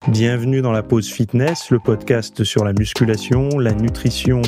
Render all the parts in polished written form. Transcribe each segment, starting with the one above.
Bienvenue dans la pause fitness, le podcast sur la musculation, la nutrition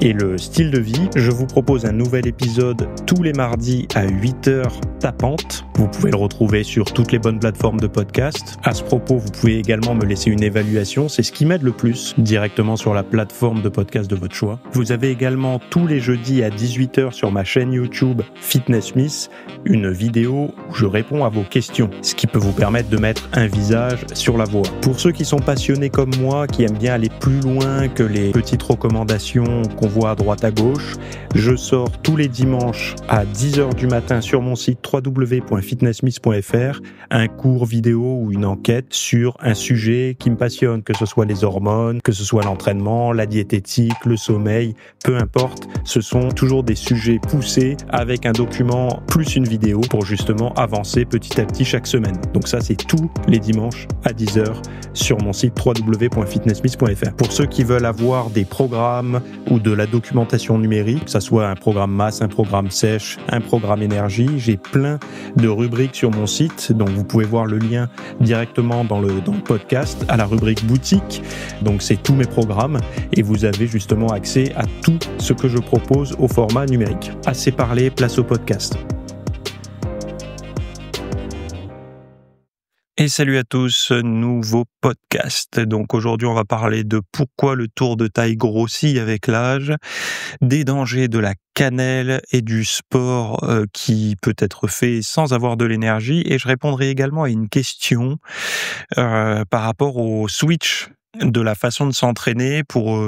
et le style de vie. Je vous propose un nouvel épisode tous les mardis à 8h tapante. Vous pouvez le retrouver sur toutes les bonnes plateformes de podcast. À ce propos, vous pouvez également me laisser une évaluation, c'est ce qui m'aide le plus, directement sur la plateforme de podcast de votre choix. Vous avez également tous les jeudis à 18h sur ma chaîne YouTube Fitness Miss, une vidéo où je réponds à vos questions, ce qui peut vous permettre de mettre un visage sur la voix. Pour ceux qui sont passionnés comme moi, qui aiment bien aller plus loin que les petites recommandations qu'on voit à droite à gauche, je sors tous les dimanches à 10h du matin sur mon site www.fitnessmiss.fr un cours vidéo ou une enquête sur un sujet qui me passionne, que ce soit les hormones, que ce soit l'entraînement, la diététique, le sommeil, peu importe, ce sont toujours des sujets poussés avec un document plus une vidéo pour justement avancer petit à petit chaque semaine. Donc ça, c'est tous les dimanches à 10h sur mon site www.fitnessmiss.fr. Pour ceux qui veulent avoir des programmes ou de la documentation numérique, que ça soit un programme masse, un programme sèche, un programme énergie, j'ai plein de rubriques sur mon site, donc vous pouvez voir le lien directement dans le podcast à la rubrique boutique. Donc c'est tous mes programmes et vous avez justement accès à tout ce que je propose au format numérique. Assez parlé, place au podcast. Et salut à tous, nouveau podcast. Donc aujourd'hui, on va parler de pourquoi le tour de taille grossit avec l'âge, des dangers de la cannelle et du sport qui peut être fait sans avoir de l'énergie. Et je répondrai également à une question par rapport au switch de la façon de s'entraîner pour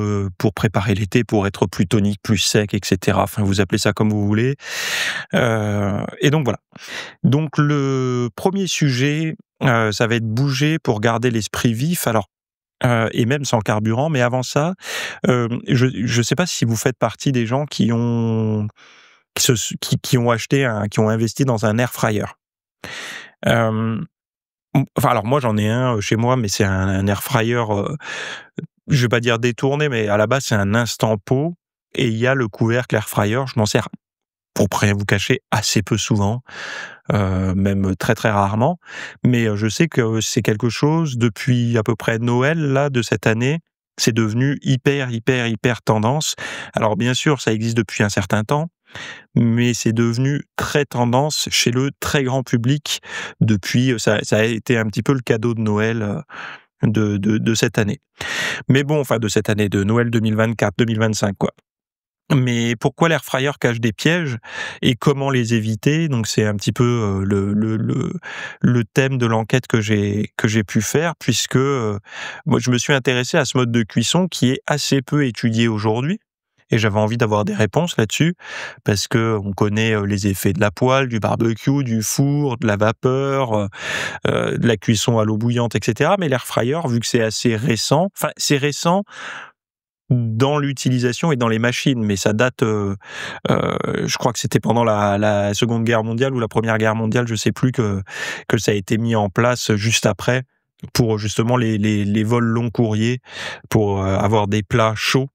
préparer l'été, pour être plus tonique, plus sec, etc. Enfin, vous appelez ça comme vous voulez. Et donc voilà. Donc le premier sujet, ça va être bouger pour garder l'esprit vif. Alors, et même sans carburant. Mais avant ça, je sais pas si vous faites partie des gens qui ont acheté qui ont investi dans un air fryer. Enfin, alors moi j'en ai un chez moi, mais c'est un air fryer. Je vais pas dire détourné, mais à la base c'est un instant pot et il y a le couvercle air fryer. Je m'en sers, pour rien vous cacher, assez peu souvent. Même très très rarement, mais je sais que c'est quelque chose depuis à peu près Noël là de cette année, c'est devenu hyper tendance. Alors bien sûr, ça existe depuis un certain temps, mais c'est devenu très tendance chez le très grand public depuis. Ça a été un petit peu le cadeau de Noël de cette année. Mais bon, enfin de cette année de Noël 2024-2025 quoi. Mais pourquoi l'air fryer cache des pièges et comment les éviter? Donc c'est un petit peu le thème de l'enquête que j'ai pu faire, puisque moi je me suis intéressé à ce mode de cuisson qui est assez peu étudié aujourd'hui. Et j'avais envie d'avoir des réponses là-dessus, parce que on connaît les effets de la poêle, du barbecue, du four, de la vapeur, de la cuisson à l'eau bouillante, etc. Mais l'air fryer, vu que c'est assez récent, enfin c'est récent dans l'utilisation et dans les machines, mais ça date, je crois que c'était pendant la Seconde Guerre mondiale ou la Première Guerre mondiale, je sais plus, que ça a été mis en place juste après pour justement les vols long courriers, pour avoir des plats chauds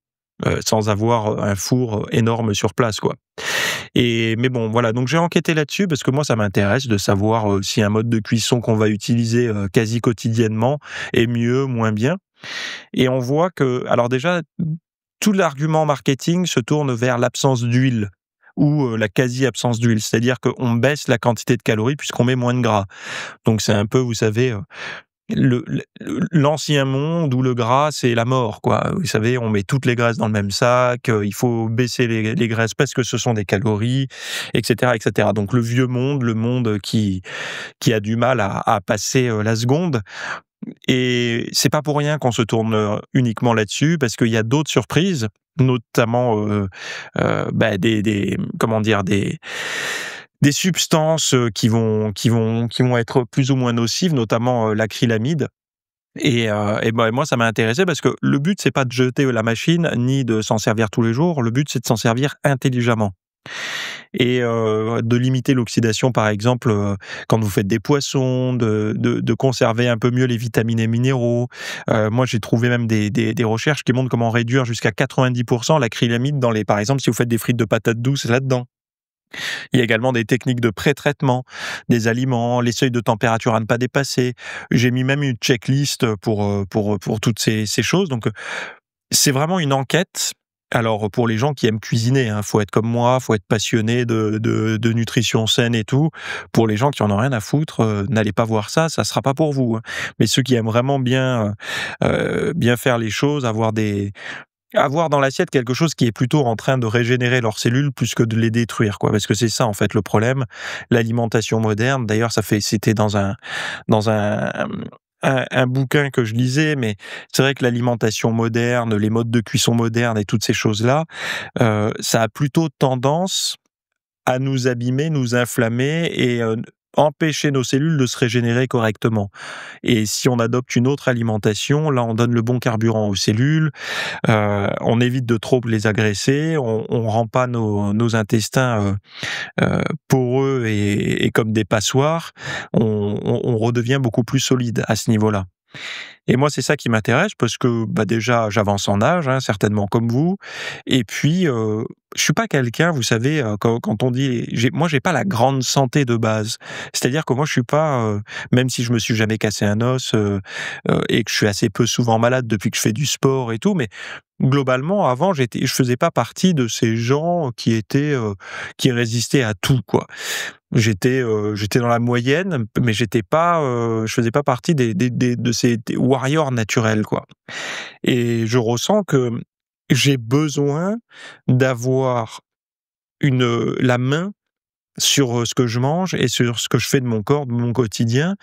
sans avoir un four énorme sur place, quoi. Mais bon, voilà, donc j'ai enquêté là-dessus parce que moi ça m'intéresse de savoir si un mode de cuisson qu'on va utiliser quasi quotidiennement est mieux, moins bien. Et on voit que, alors déjà, tout l'argument marketing se tourne vers l'absence d'huile ou la quasi-absence d'huile, c'est-à-dire qu'on baisse la quantité de calories puisqu'on met moins de gras. Donc c'est un peu, vous savez, l'ancien monde où le gras c'est la mort, quoi. Vous savez, on met toutes les graisses dans le même sac, il faut baisser les graisses parce que ce sont des calories, etc., etc. Donc le vieux monde, le monde qui a du mal à passer la seconde. Et c'est pas pour rien qu'on se tourne uniquement là-dessus, parce qu'il y a d'autres surprises, notamment des substances qui vont être plus ou moins nocives, notamment l'acrylamide. Et moi ça m'a intéressé parce que le but c'est pas de jeter la machine ni de s'en servir tous les jours, le but c'est de s'en servir intelligemment. Et de limiter l'oxydation, par exemple, quand vous faites des poissons, de conserver un peu mieux les vitamines et minéraux. Moi, j'ai trouvé même des recherches qui montrent comment réduire jusqu'à 90% l'acrylamide par exemple, si vous faites des frites de patates douces là-dedans. Il y a également des techniques de pré-traitement des aliments, les seuils de température à ne pas dépasser. J'ai mis même une checklist pour toutes ces choses. Donc, c'est vraiment une enquête. Alors, pour les gens qui aiment cuisiner, hein, faut être comme moi, faut être passionné de nutrition saine et tout. Pour les gens qui en ont rien à foutre, n'allez pas voir ça, ça sera pas pour vous, hein. Mais ceux qui aiment vraiment bien faire les choses, avoir dans l'assiette quelque chose qui est plutôt en train de régénérer leurs cellules plus que de les détruire, quoi. Parce que c'est ça, en fait, le problème. L'alimentation moderne, d'ailleurs, c'était dans un bouquin que je lisais, mais c'est vrai que l'alimentation moderne, les modes de cuisson modernes et toutes ces choses-là, ça a plutôt tendance à nous abîmer, nous inflammer et empêcher nos cellules de se régénérer correctement. Et si on adopte une autre alimentation, là, on donne le bon carburant aux cellules, on évite de trop les agresser, on rend pas nos intestins poreux et comme des passoires, on redevient beaucoup plus solide à ce niveau-là. Et moi, c'est ça qui m'intéresse parce que, bah, déjà, j'avance en âge, hein, certainement comme vous. Et puis, je suis pas quelqu'un, vous savez, quand on dit, moi, j'ai pas la grande santé de base. C'est-à-dire que moi, je suis pas, même si je me suis jamais cassé un os et que je suis assez peu souvent malade depuis que je fais du sport et tout, mais globalement, avant, je faisais pas partie de ces gens qui résistaient à tout, quoi. J'étais dans la moyenne, mais je faisais pas partie de ces warriors naturels, quoi. Et je ressens que j'ai besoin d'avoir la main sur ce que je mange et sur ce que je fais de mon corps, de mon quotidien,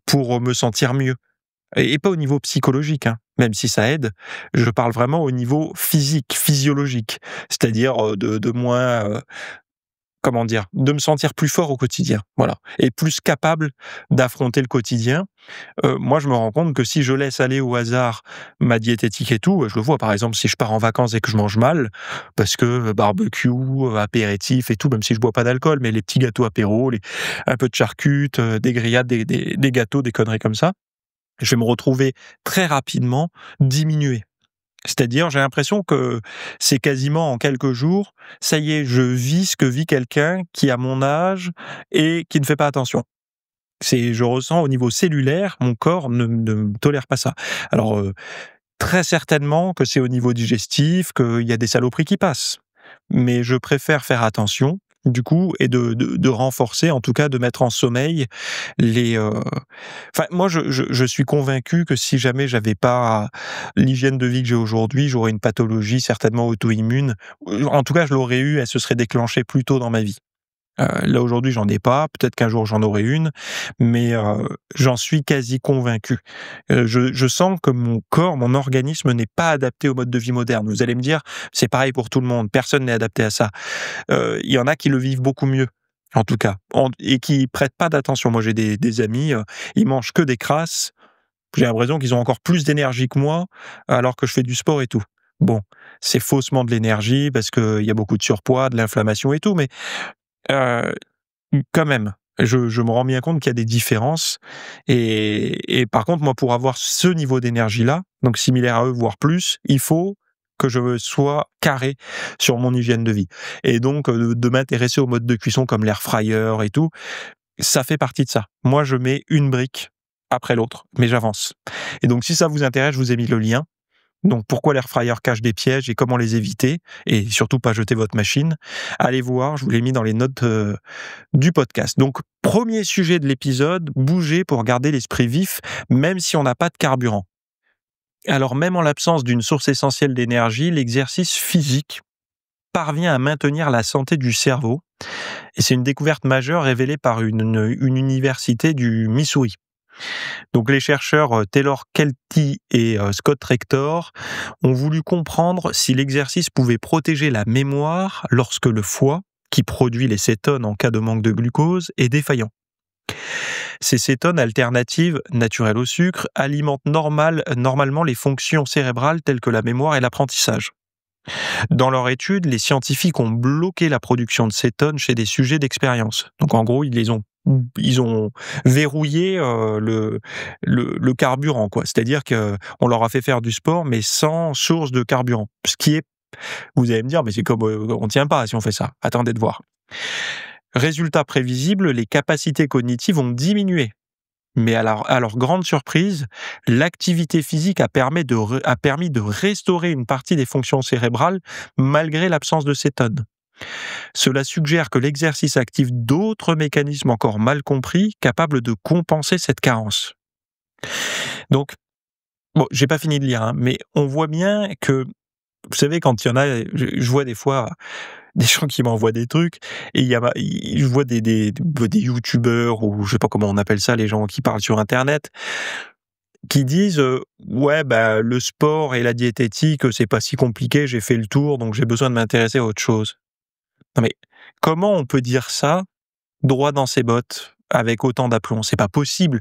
pour me sentir mieux. Et pas au niveau psychologique, hein, même si ça aide. Je parle vraiment au niveau physique, physiologique. C'est-à-dire de moins, comment dire? De me sentir plus fort au quotidien, voilà, et plus capable d'affronter le quotidien. Moi, je me rends compte que si je laisse aller au hasard ma diététique et tout, je le vois par exemple si je pars en vacances et que je mange mal, parce que barbecue, apéritif et tout, même si je bois pas d'alcool, mais les petits gâteaux apéros, un peu de charcutes, des grillades, des gâteaux, des conneries comme ça, je vais me retrouver très rapidement diminué. C'est-à-dire, j'ai l'impression que c'est quasiment en quelques jours, ça y est, je vis ce que vit quelqu'un qui a mon âge et qui ne fait pas attention. Je ressens au niveau cellulaire, mon corps ne tolère pas ça. Alors, très certainement que c'est au niveau digestif, qu'il y a des saloperies qui passent. Mais je préfère faire attention, du coup, et de renforcer, en tout cas, de mettre en sommeil les. Enfin, moi, je suis convaincu que si jamais j'avais pas l'hygiène de vie que j'ai aujourd'hui, j'aurais une pathologie certainement auto-immune. En tout cas, je l'aurais eu, elle se serait déclenchée plus tôt dans ma vie. Là aujourd'hui, j'en ai pas. Peut-être qu'un jour j'en aurai une, mais j'en suis quasi convaincu. Je sens que mon corps, mon organisme n'est pas adapté au mode de vie moderne. Vous allez me dire, c'est pareil pour tout le monde. Personne n'est adapté à ça. Il y en a qui le vivent beaucoup mieux, en tout cas, et qui prêtent pas d'attention. Moi, j'ai des amis, ils mangent que des crasses. J'ai l'impression qu'ils ont encore plus d'énergie que moi, alors que je fais du sport et tout. Bon, c'est faussement de l'énergie parce qu'il y a beaucoup de surpoids, de l'inflammation et tout, mais Heu, quand même, je me rends bien compte qu'il y a des différences et par contre, moi, pour avoir ce niveau d'énergie-là, donc similaire à eux, voire plus, il faut que je sois carré sur mon hygiène de vie et donc de m'intéresser aux modes de cuisson comme l'air fryer et tout, ça fait partie de ça. Moi, je mets une brique après l'autre, mais j'avance et donc si ça vous intéresse, je vous ai mis le lien. Donc pourquoi l'air fryer cache des pièges et comment les éviter et surtout pas jeter votre machine. Allez voir, je vous l'ai mis dans les notes du podcast. Donc premier sujet de l'épisode, bouger pour garder l'esprit vif même si on n'a pas de carburant. Alors même en l'absence d'une source essentielle d'énergie, l'exercice physique parvient à maintenir la santé du cerveau et c'est une découverte majeure révélée par une université du Missouri. Donc les chercheurs Taylor Kelty et Scott Rector ont voulu comprendre si l'exercice pouvait protéger la mémoire lorsque le foie, qui produit les cétones en cas de manque de glucose, est défaillant. Ces cétones alternatives, naturelles au sucre, alimentent normalement les fonctions cérébrales telles que la mémoire et l'apprentissage. Dans leur étude, les scientifiques ont bloqué la production de cétones chez des sujets d'expérience. Donc en gros, ils ont verrouillé le carburant, quoi. C'est-à-dire que on leur a fait faire du sport, mais sans source de carburant. Ce qui est, vous allez me dire, mais c'est comme on tient pas si on fait ça. Attendez de voir. Résultat prévisible, les capacités cognitives ont diminué. Mais à leur grande surprise, l'activité physique a permis de restaurer une partie des fonctions cérébrales malgré l'absence de cétone. Cela suggère que l'exercice active d'autres mécanismes encore mal compris, capables de compenser cette carence. Donc, bon, j'ai pas fini de lire, hein, mais on voit bien que, vous savez, quand il y en a, je vois des fois des gens qui m'envoient des trucs et je vois des youtubeurs ou je sais pas comment on appelle ça, les gens qui parlent sur internet, qui disent ouais, bah le sport et la diététique, c'est pas si compliqué, j'ai fait le tour, donc j'ai besoin de m'intéresser à autre chose. Non mais comment on peut dire ça droit dans ses bottes avec autant d'aplomb? C'est pas possible.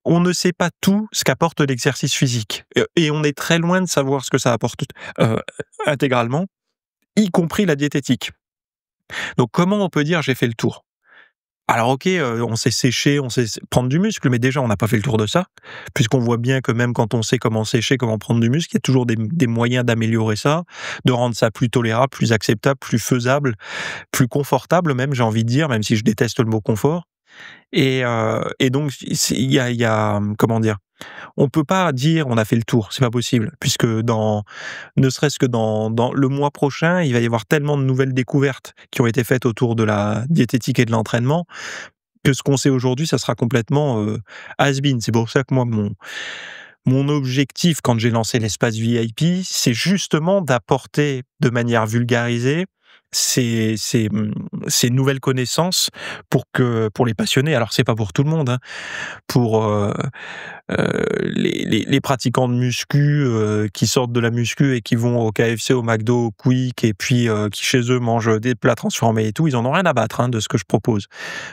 On ne sait pas tout ce qu'apporte l'exercice physique et on est très loin de savoir ce que ça apporte euh, intégralement, y compris la diététique. Donc comment on peut dire j'ai fait le tour? Alors OK, on sait sécher, on sait prendre du muscle, mais déjà on n'a pas fait le tour de ça, puisqu'on voit bien que même quand on sait comment sécher, comment prendre du muscle, il y a toujours des moyens d'améliorer ça, de rendre ça plus tolérable, plus acceptable, plus faisable, plus confortable même, j'ai envie de dire, même si je déteste le mot confort. Et donc il y a, comment dire? On peut pas dire: «On a fait le tour», c'est pas possible, puisque ne serait-ce que dans le mois prochain, il va y avoir tellement de nouvelles découvertes qui ont été faites autour de la diététique et de l'entraînement, que ce qu'on sait aujourd'hui, ça sera complètement, has been. C'est pour ça que moi, mon objectif quand j'ai lancé l'espace VIP, c'est justement d'apporter de manière vulgarisée ces nouvelles connaissances pour les passionnés. Alors c'est pas pour tout le monde, hein, pour, les pratiquants de muscu, qui sortent de la muscu et qui vont au KFC, au McDo, au Quick et puis, qui chez eux mangent des plats transformés et tout, ils en ont rien à battre, hein, de ce que je propose.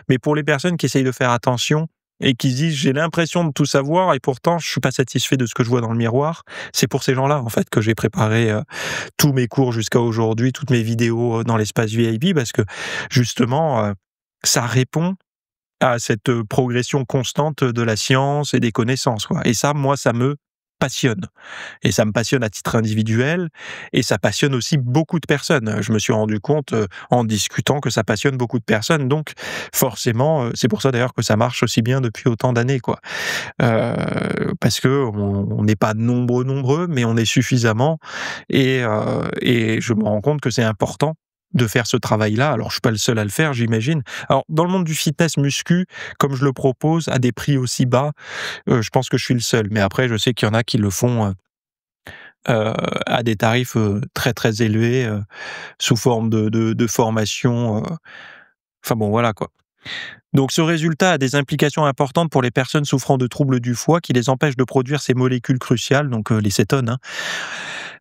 Mais pour les personnes qui essayent de faire attention et qui se disent: «J'ai l'impression de tout savoir et pourtant je suis pas satisfait de ce que je vois dans le miroir», c'est pour ces gens-là, en fait, que j'ai préparé, tous mes cours jusqu'à aujourd'hui, toutes mes vidéos, dans l'espace VIP parce que justement, ça répond à cette, progression constante de la science et des connaissances, quoi. Et ça, moi, ça me passionne. Et ça me passionne à titre individuel et ça passionne aussi beaucoup de personnes. Je me suis rendu compte, en discutant que ça passionne beaucoup de personnes, donc forcément, c'est pour ça d'ailleurs que ça marche aussi bien depuis autant d'années, quoi. Parce qu'on n'est pas nombreux, mais on est suffisamment et je me rends compte que c'est important de faire ce travail-là. Alors, je suis pas le seul à le faire, j'imagine. Alors, dans le monde du fitness muscu, comme je le propose à des prix aussi bas, je pense que je suis le seul. Mais après, je sais qu'il y en a qui le font, à des tarifs, très, très élevés, sous forme de formation, enfin bon, voilà, quoi. Donc ce résultat a des implications importantes pour les personnes souffrant de troubles du foie qui les empêchent de produire ces molécules cruciales, donc les cétones, hein.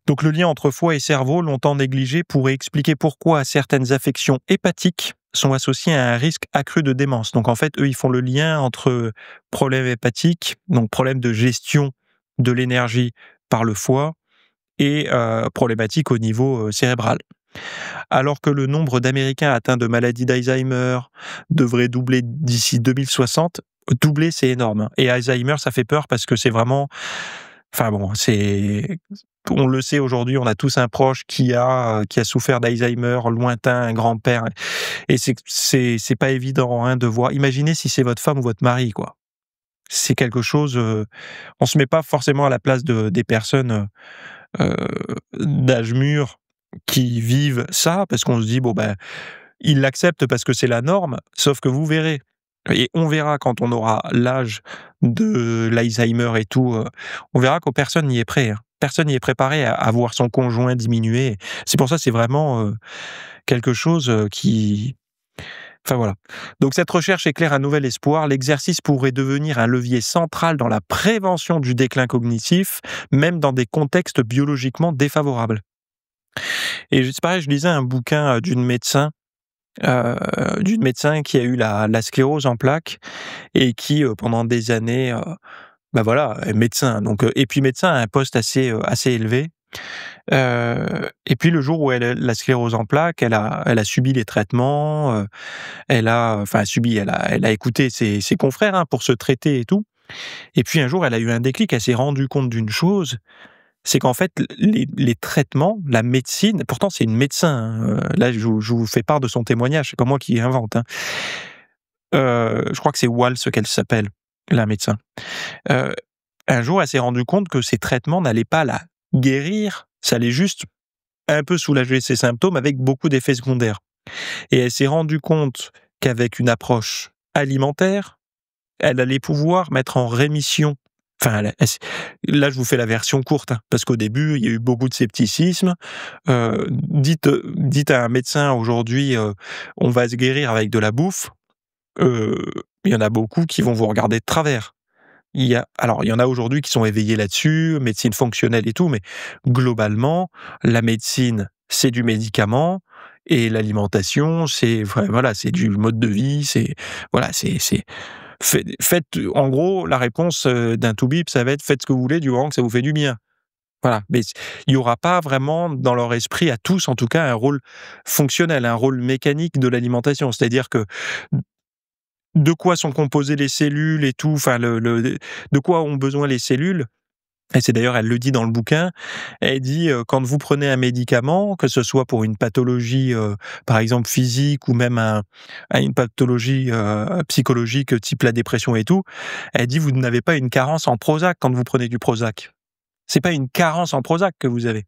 Donc le lien entre foie et cerveau, longtemps négligé, pourrait expliquer pourquoi certaines affections hépatiques sont associées à un risque accru de démence. Donc en fait, eux, ils font le lien entre problème hépatique, donc problème de gestion de l'énergie par le foie, et problématique au niveau cérébral. Alors que le nombre d'Américains atteints de maladie d'Alzheimer devrait doubler d'ici 2060, doubler c'est énorme, hein. Et Alzheimer, ça fait peur parce que c'est vraiment, enfin bon, on le sait aujourd'hui, on a tous un proche qui a souffert d'Alzheimer lointain, un grand-père, et c'est pas évident, hein, de voir. Imaginez si c'est votre femme ou votre mari, quoi. C'est quelque chose, on se met pas forcément à la place des personnes, heu, d'âge mûr qui vivent ça, parce qu'on se dit: «Bon, ben, ils l'acceptent parce que c'est la norme», sauf que vous verrez et on verra quand on aura l'âge de l'Alzheimer et tout, on verra que personne n'y est prêt, hein. Personne n'y est préparé à voir son conjoint diminuer. C'est pour ça, c'est vraiment, quelque chose, qui, enfin voilà. Donc cette recherche éclaire un nouvel espoir. L'exercice pourrait devenir un levier central dans la prévention du déclin cognitif, même dans des contextes biologiquement défavorables. Et c'est pareil, je lisais un bouquin, d'une médecin qui a eu la sclérose en plaques et qui, pendant des années, bah, voilà, est médecin, donc et puis médecin à un poste assez élevé, et puis le jour où elle a la sclérose en plaques, elle a subi les traitements, elle a écouté ses confrères, hein, pour se traiter et tout, et puis un jour, elle a eu un déclic, elle s'est rendue compte d'une chose, c'est qu'en fait, les traitements, la médecine, pourtant c'est une médecin, hein, là je vous fais part de son témoignage, c'est pas moi qui invente, hein. Je crois que c'est Walls qu'elle s'appelle, la médecin. Heu, un jour, elle s'est rendue compte que ces traitements n'allaient pas la guérir, ça allait juste un peu soulager ses symptômes avec beaucoup d'effets secondaires. Et elle s'est rendue compte qu'avec une approche alimentaire, elle allait pouvoir mettre en rémission. Enfin, là, je vous fais la version courte, hein, parce qu'au début, il y a eu beaucoup de scepticisme. Dites à un médecin aujourd'hui, on va se guérir avec de la bouffe. Heu, il y en a beaucoup qui vont vous regarder de travers. Il y en a aujourd'hui qui sont éveillés là-dessus, médecine fonctionnelle et tout, mais globalement, la médecine, c'est du médicament et l'alimentation, voilà, c'est du mode de vie, voilà, faites en gros, la réponse, d'un toubib, ça va être: «Faites ce que vous voulez du moment que ça vous fait du bien». Voilà, mais il y aura pas vraiment dans leur esprit, à tous en tout cas, un rôle fonctionnel, un rôle mécanique de l'alimentation. C'est-à-dire que de quoi sont composées les cellules et tout, enfin de quoi ont besoin les cellules. Et c'est d'ailleurs, elle le dit dans le bouquin, elle dit, quand vous prenez un médicament, que ce soit pour une pathologie, par exemple physique ou même une pathologie, psychologique type la dépression et tout, elle dit: «Vous n'avez pas une carence en Prozac quand vous prenez du Prozac. C'est pas une carence en Prozac que vous avez.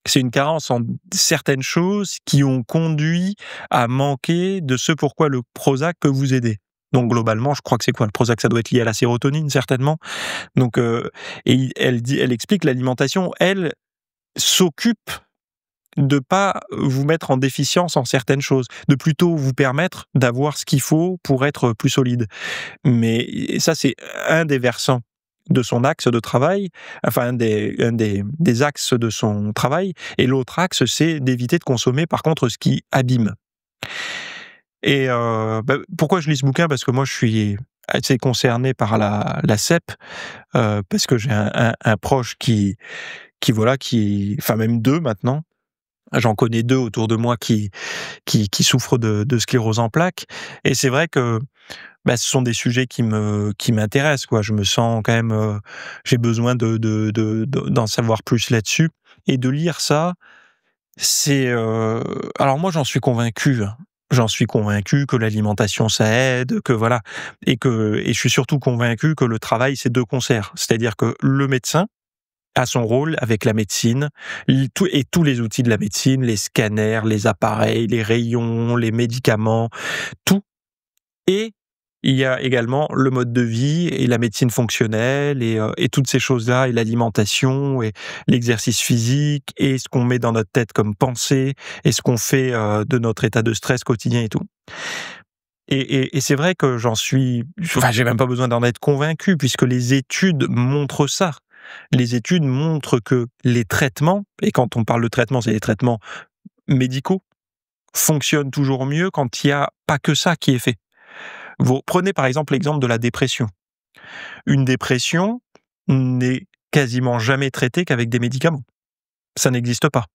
C'est une carence en certaines choses qui ont conduit à manquer de ce pourquoi le Prozac peut vous aider». Donc globalement, je crois que c'est quoi? Le Prozac, ça doit être lié à la sérotonine certainement. Donc elle explique l'alimentation, elle, s'occupe de pas vous mettre en déficience en certaines choses, de plutôt vous permettre d'avoir ce qu'il faut pour être plus solide. Mais ça, c'est un des versants de son axe de travail, enfin un des axes de son travail, et l'autre axe, c'est d'éviter de consommer par contre ce qui abîme. Et pourquoi je lis ce bouquin? Parce que moi je suis assez concerné par la CEP, parce que j'ai un proche voilà, enfin même 2 maintenant. J'en connais 2 autour de moi qui souffrent de sclérose en plaques, et c'est vrai que, ce sont des sujets qui m'intéressent, quoi. Je me sens quand même, j'ai besoin d'en savoir plus là-dessus, et de lire ça, c'est, alors moi j'en suis convaincu, hein. J'en suis convaincu que l'alimentation ça aide, que voilà, et je suis surtout convaincu que le travail c'est 2 concerts. C'est-à-dire que le médecin a son rôle avec la médecine, tous les outils de la médecine, les scanners, les appareils, les rayons, les médicaments, tout. Et il y a également le mode de vie et la médecine fonctionnelle et toutes ces choses-là, et l'alimentation et l'exercice physique et ce qu'on met dans notre tête comme pensée et ce qu'on fait, de notre état de stress quotidien et tout. Et c'est vrai que j'ai même pas besoin d'en être convaincu puisque les études montrent ça. Les études montrent que les traitements, et quand on parle de traitements, c'est les traitements médicaux, fonctionnent toujours mieux quand il y a pas que ça qui est fait. Vous prenez par exemple l'exemple de la dépression. Une dépression n'est quasiment jamais traitée qu'avec des médicaments. Ça n'existe pas.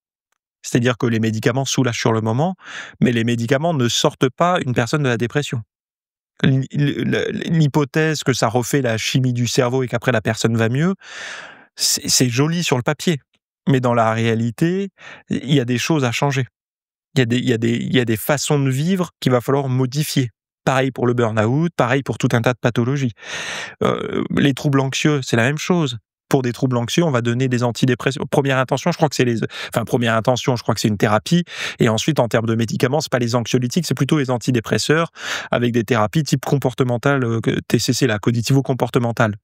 C'est-à-dire que les médicaments soulagent sur le moment, mais les médicaments ne sortent pas une personne de la dépression. L'hypothèse que ça refait la chimie du cerveau et qu'après la personne va mieux, c'est joli sur le papier. Mais dans la réalité, il y a des choses à changer. Il y a des façons de vivre qu'il va falloir modifier. Pareil pour le burn-out, pareil pour tout un tas de pathologies. Les troubles anxieux, c'est la même chose. Pour des troubles anxieux, on va donner des antidépresseurs. Première intention, je crois que première intention, je crois que c'est une thérapie. Et ensuite, en termes de médicaments, c'est pas les anxiolytiques, c'est plutôt les antidépresseurs avec des thérapies type comportementale, TCC, la cognitivo-comportementale.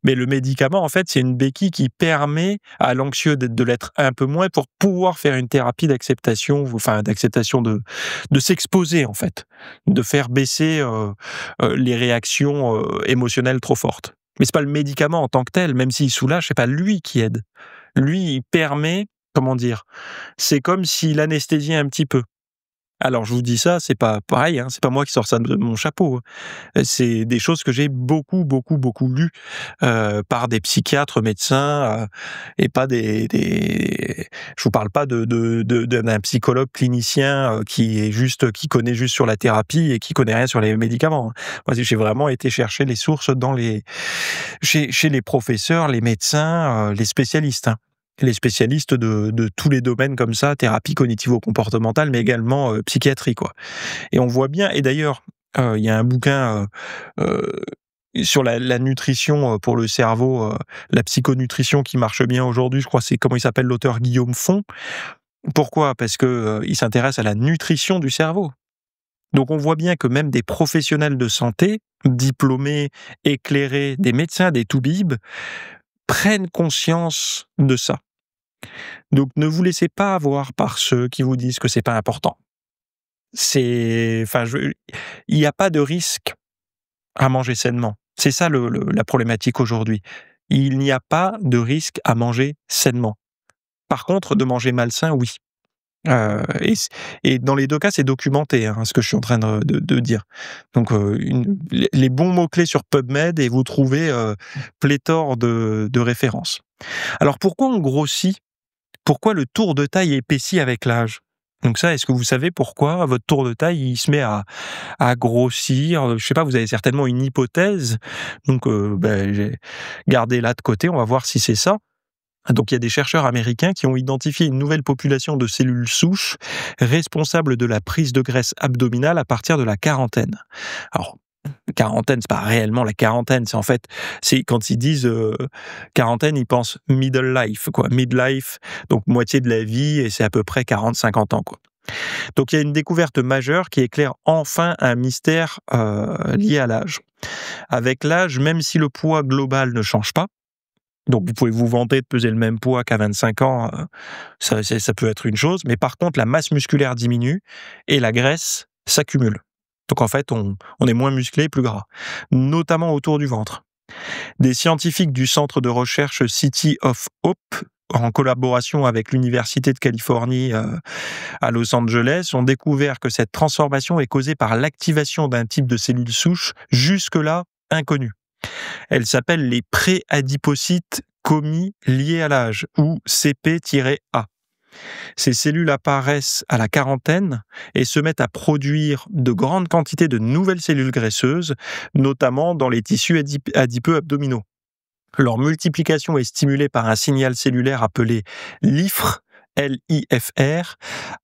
Mais le médicament, en fait, c'est une béquille qui permet à l'anxieux de l'être un peu moins pour pouvoir faire une thérapie d'acceptation, enfin d'acceptation de s'exposer, en fait, de faire baisser les réactions émotionnelles trop fortes. Mais c'est pas le médicament en tant que tel, même s'il soulage, c'est pas lui qui aide. Lui, il permet, comment dire, c'est comme s'il anesthésiait un petit peu. Alors je vous dis ça, c'est pas pareil, hein, c'est pas moi qui sors ça de mon chapeau, hein. C'est des choses que j'ai beaucoup, beaucoup, beaucoup lues, par des psychiatres, médecins, et pas je vous parle pas d'un psychologue clinicien, qui connaît juste sur la thérapie et qui connaît rien sur les médicaments, hein. Moi, j'ai vraiment été chercher les sources chez les professeurs, les médecins, les spécialistes, hein. les spécialistes de tous les domaines comme ça, thérapie cognitivo-comportementale, mais également psychiatrie, quoi. Et on voit bien, et d'ailleurs, il y a un bouquin sur la nutrition pour le cerveau, la psychonutrition qui marche bien aujourd'hui, je crois, c'est comment il s'appelle l'auteur? Guillaume Font. Pourquoi? Parce que il s'intéresse à la nutrition du cerveau. Donc on voit bien que même des professionnels de santé, diplômés, éclairés, des médecins, des toubibs, prennent conscience de ça. Donc ne vous laissez pas avoir par ceux qui vous disent que c'est pas important. Enfin, il n'y a pas de risque à manger sainement. C'est ça la problématique aujourd'hui. Il n'y a pas de risque à manger sainement. Par contre, de manger malsain, oui. Et dans les deux cas, c'est documenté, hein, ce que je suis en train de dire. Donc, les bons mots-clés sur PubMed et vous trouvez pléthore de références. Alors, pourquoi on grossit? Pourquoi le tour de taille épaissit avec l'âge? Donc ça, est-ce que vous savez pourquoi votre tour de taille, il se met à grossir? Je sais pas, vous avez certainement une hypothèse. Donc, gardez-la de côté, on va voir si c'est ça. Donc il y a des chercheurs américains qui ont identifié une nouvelle population de cellules souches responsables de la prise de graisse abdominale à partir de la quarantaine. Alors, quarantaine, c'est pas réellement la quarantaine, c'est quand ils disent quarantaine, ils pensent middle life, quoi, midlife, donc moitié de la vie, et c'est à peu près 40-50 ans, quoi. Donc il y a une découverte majeure qui éclaire enfin un mystère lié à l'âge. Avec l'âge, même si le poids global ne change pas, donc vous pouvez vous vanter de peser le même poids qu'à 25 ans, ça peut être une chose, mais par contre la masse musculaire diminue et la graisse s'accumule. Donc en fait, on est moins musclé, plus gras, notamment autour du ventre. Des scientifiques du centre de recherche City of Hope, en collaboration avec l'Université de Californie à Los Angeles, ont découvert que cette transformation est causée par l'activation d'un type de cellules souches jusque-là inconnu. Elles s'appellent les préadipocytes commis liés à l'âge, ou CP-A. Ces cellules apparaissent à la quarantaine et se mettent à produire de grandes quantités de nouvelles cellules graisseuses, notamment dans les tissus adipeux abdominaux. Leur multiplication est stimulée par un signal cellulaire appelé LIFR, L-I-F-R,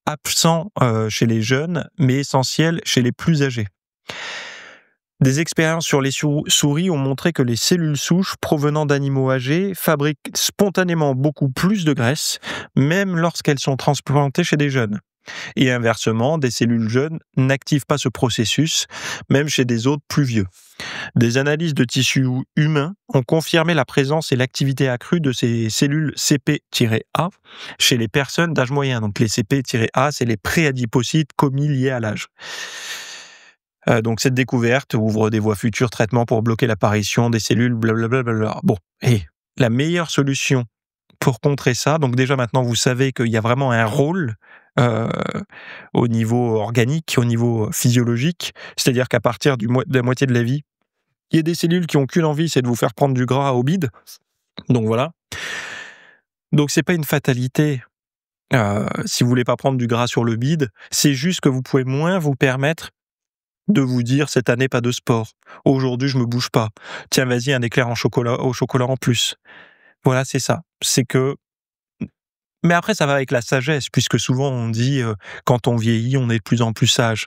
absent chez les jeunes, mais essentiel chez les plus âgés. Des expériences sur les souris ont montré que les cellules souches provenant d'animaux âgés fabriquent spontanément beaucoup plus de graisse, même lorsqu'elles sont transplantées chez des jeunes. Et inversement, des cellules jeunes n'activent pas ce processus, même chez des hôtes plus vieux. Des analyses de tissus humains ont confirmé la présence et l'activité accrue de ces cellules CP-A chez les personnes d'âge moyen. Donc les CP-A, c'est les préadipocytes commis liés à l'âge. Donc cette découverte ouvre des voies futures traitements pour bloquer l'apparition des cellules, blablabla. Bon, et la meilleure solution pour contrer ça, donc déjà maintenant vous savez qu'il y a vraiment un rôle au niveau organique, au niveau physiologique, c'est-à-dire qu'à partir de la moitié de la vie, il y a des cellules qui n'ont qu'une envie, c'est de vous faire prendre du gras au bide. Donc voilà. Donc c'est pas une fatalité. Si vous voulez pas prendre du gras sur le bide, c'est juste que vous pouvez moins vous permettre de vous dire cette année pas de sport. Aujourd'hui je me bouge pas. Tiens vas-y un éclair au chocolat en plus. Voilà c'est ça. C'est que. Mais après ça va avec la sagesse puisque souvent on dit quand on vieillit on est de plus en plus sage.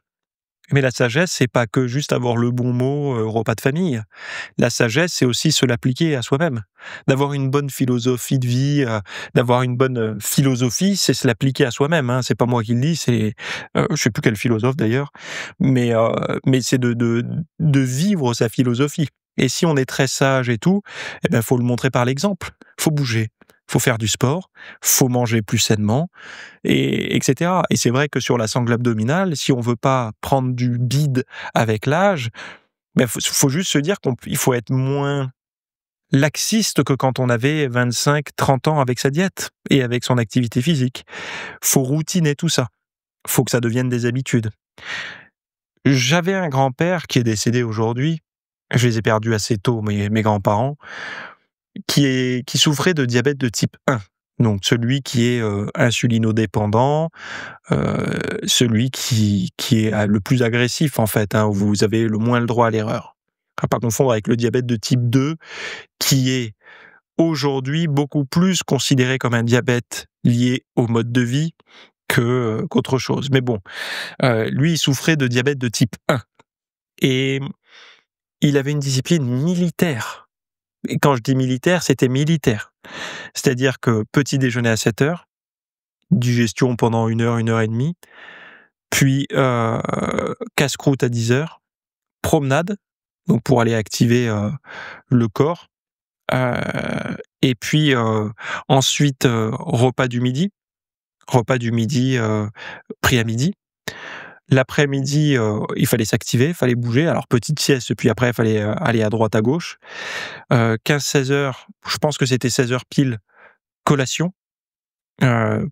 Mais la sagesse c'est pas que juste avoir le bon mot au repas de famille. La sagesse c'est aussi se l'appliquer à soi-même. D'avoir une bonne philosophie de vie, d'avoir une bonne philosophie, c'est se l'appliquer à soi-même. Hein. C'est pas moi qui le dis, c'est je sais plus quel philosophe d'ailleurs, mais c'est de vivre sa philosophie. Et si on est très sage et tout, eh ben faut le montrer par l'exemple. Faut bouger, faut faire du sport, faut manger plus sainement, et etc. Et c'est vrai que sur la sangle abdominale, si on veut pas prendre du bide avec l'âge, ben faut juste se dire qu'il faut être moins laxiste que quand on avait 25-30 ans avec sa diète et avec son activité physique. Faut routiner tout ça. Faut que ça devienne des habitudes. J'avais un grand-père qui est décédé aujourd'hui. Je les ai perdus assez tôt, mes grands-parents, qui souffrait de diabète de type 1. Donc celui qui est insulinodépendant, celui qui est le plus agressif en fait, hein, où vous avez le moins le droit à l'erreur. À pas confondre avec le diabète de type 2, qui est aujourd'hui beaucoup plus considéré comme un diabète lié au mode de vie qu'autre chose. Mais bon, lui, il souffrait de diabète de type 1 et il avait une discipline militaire. Et quand je dis militaire, c'était militaire. C'est-à-dire que petit déjeuner à 7 heures, digestion pendant 1 heure et demie, puis casse-croûte à 10 heures, promenade, donc pour aller activer le corps, et puis ensuite repas du midi pris à midi. L'après-midi, il fallait s'activer, il fallait bouger. Alors petite sieste, puis après il fallait aller à droite, à gauche. 15-16 heures, je pense que c'était 16 heures pile, collation.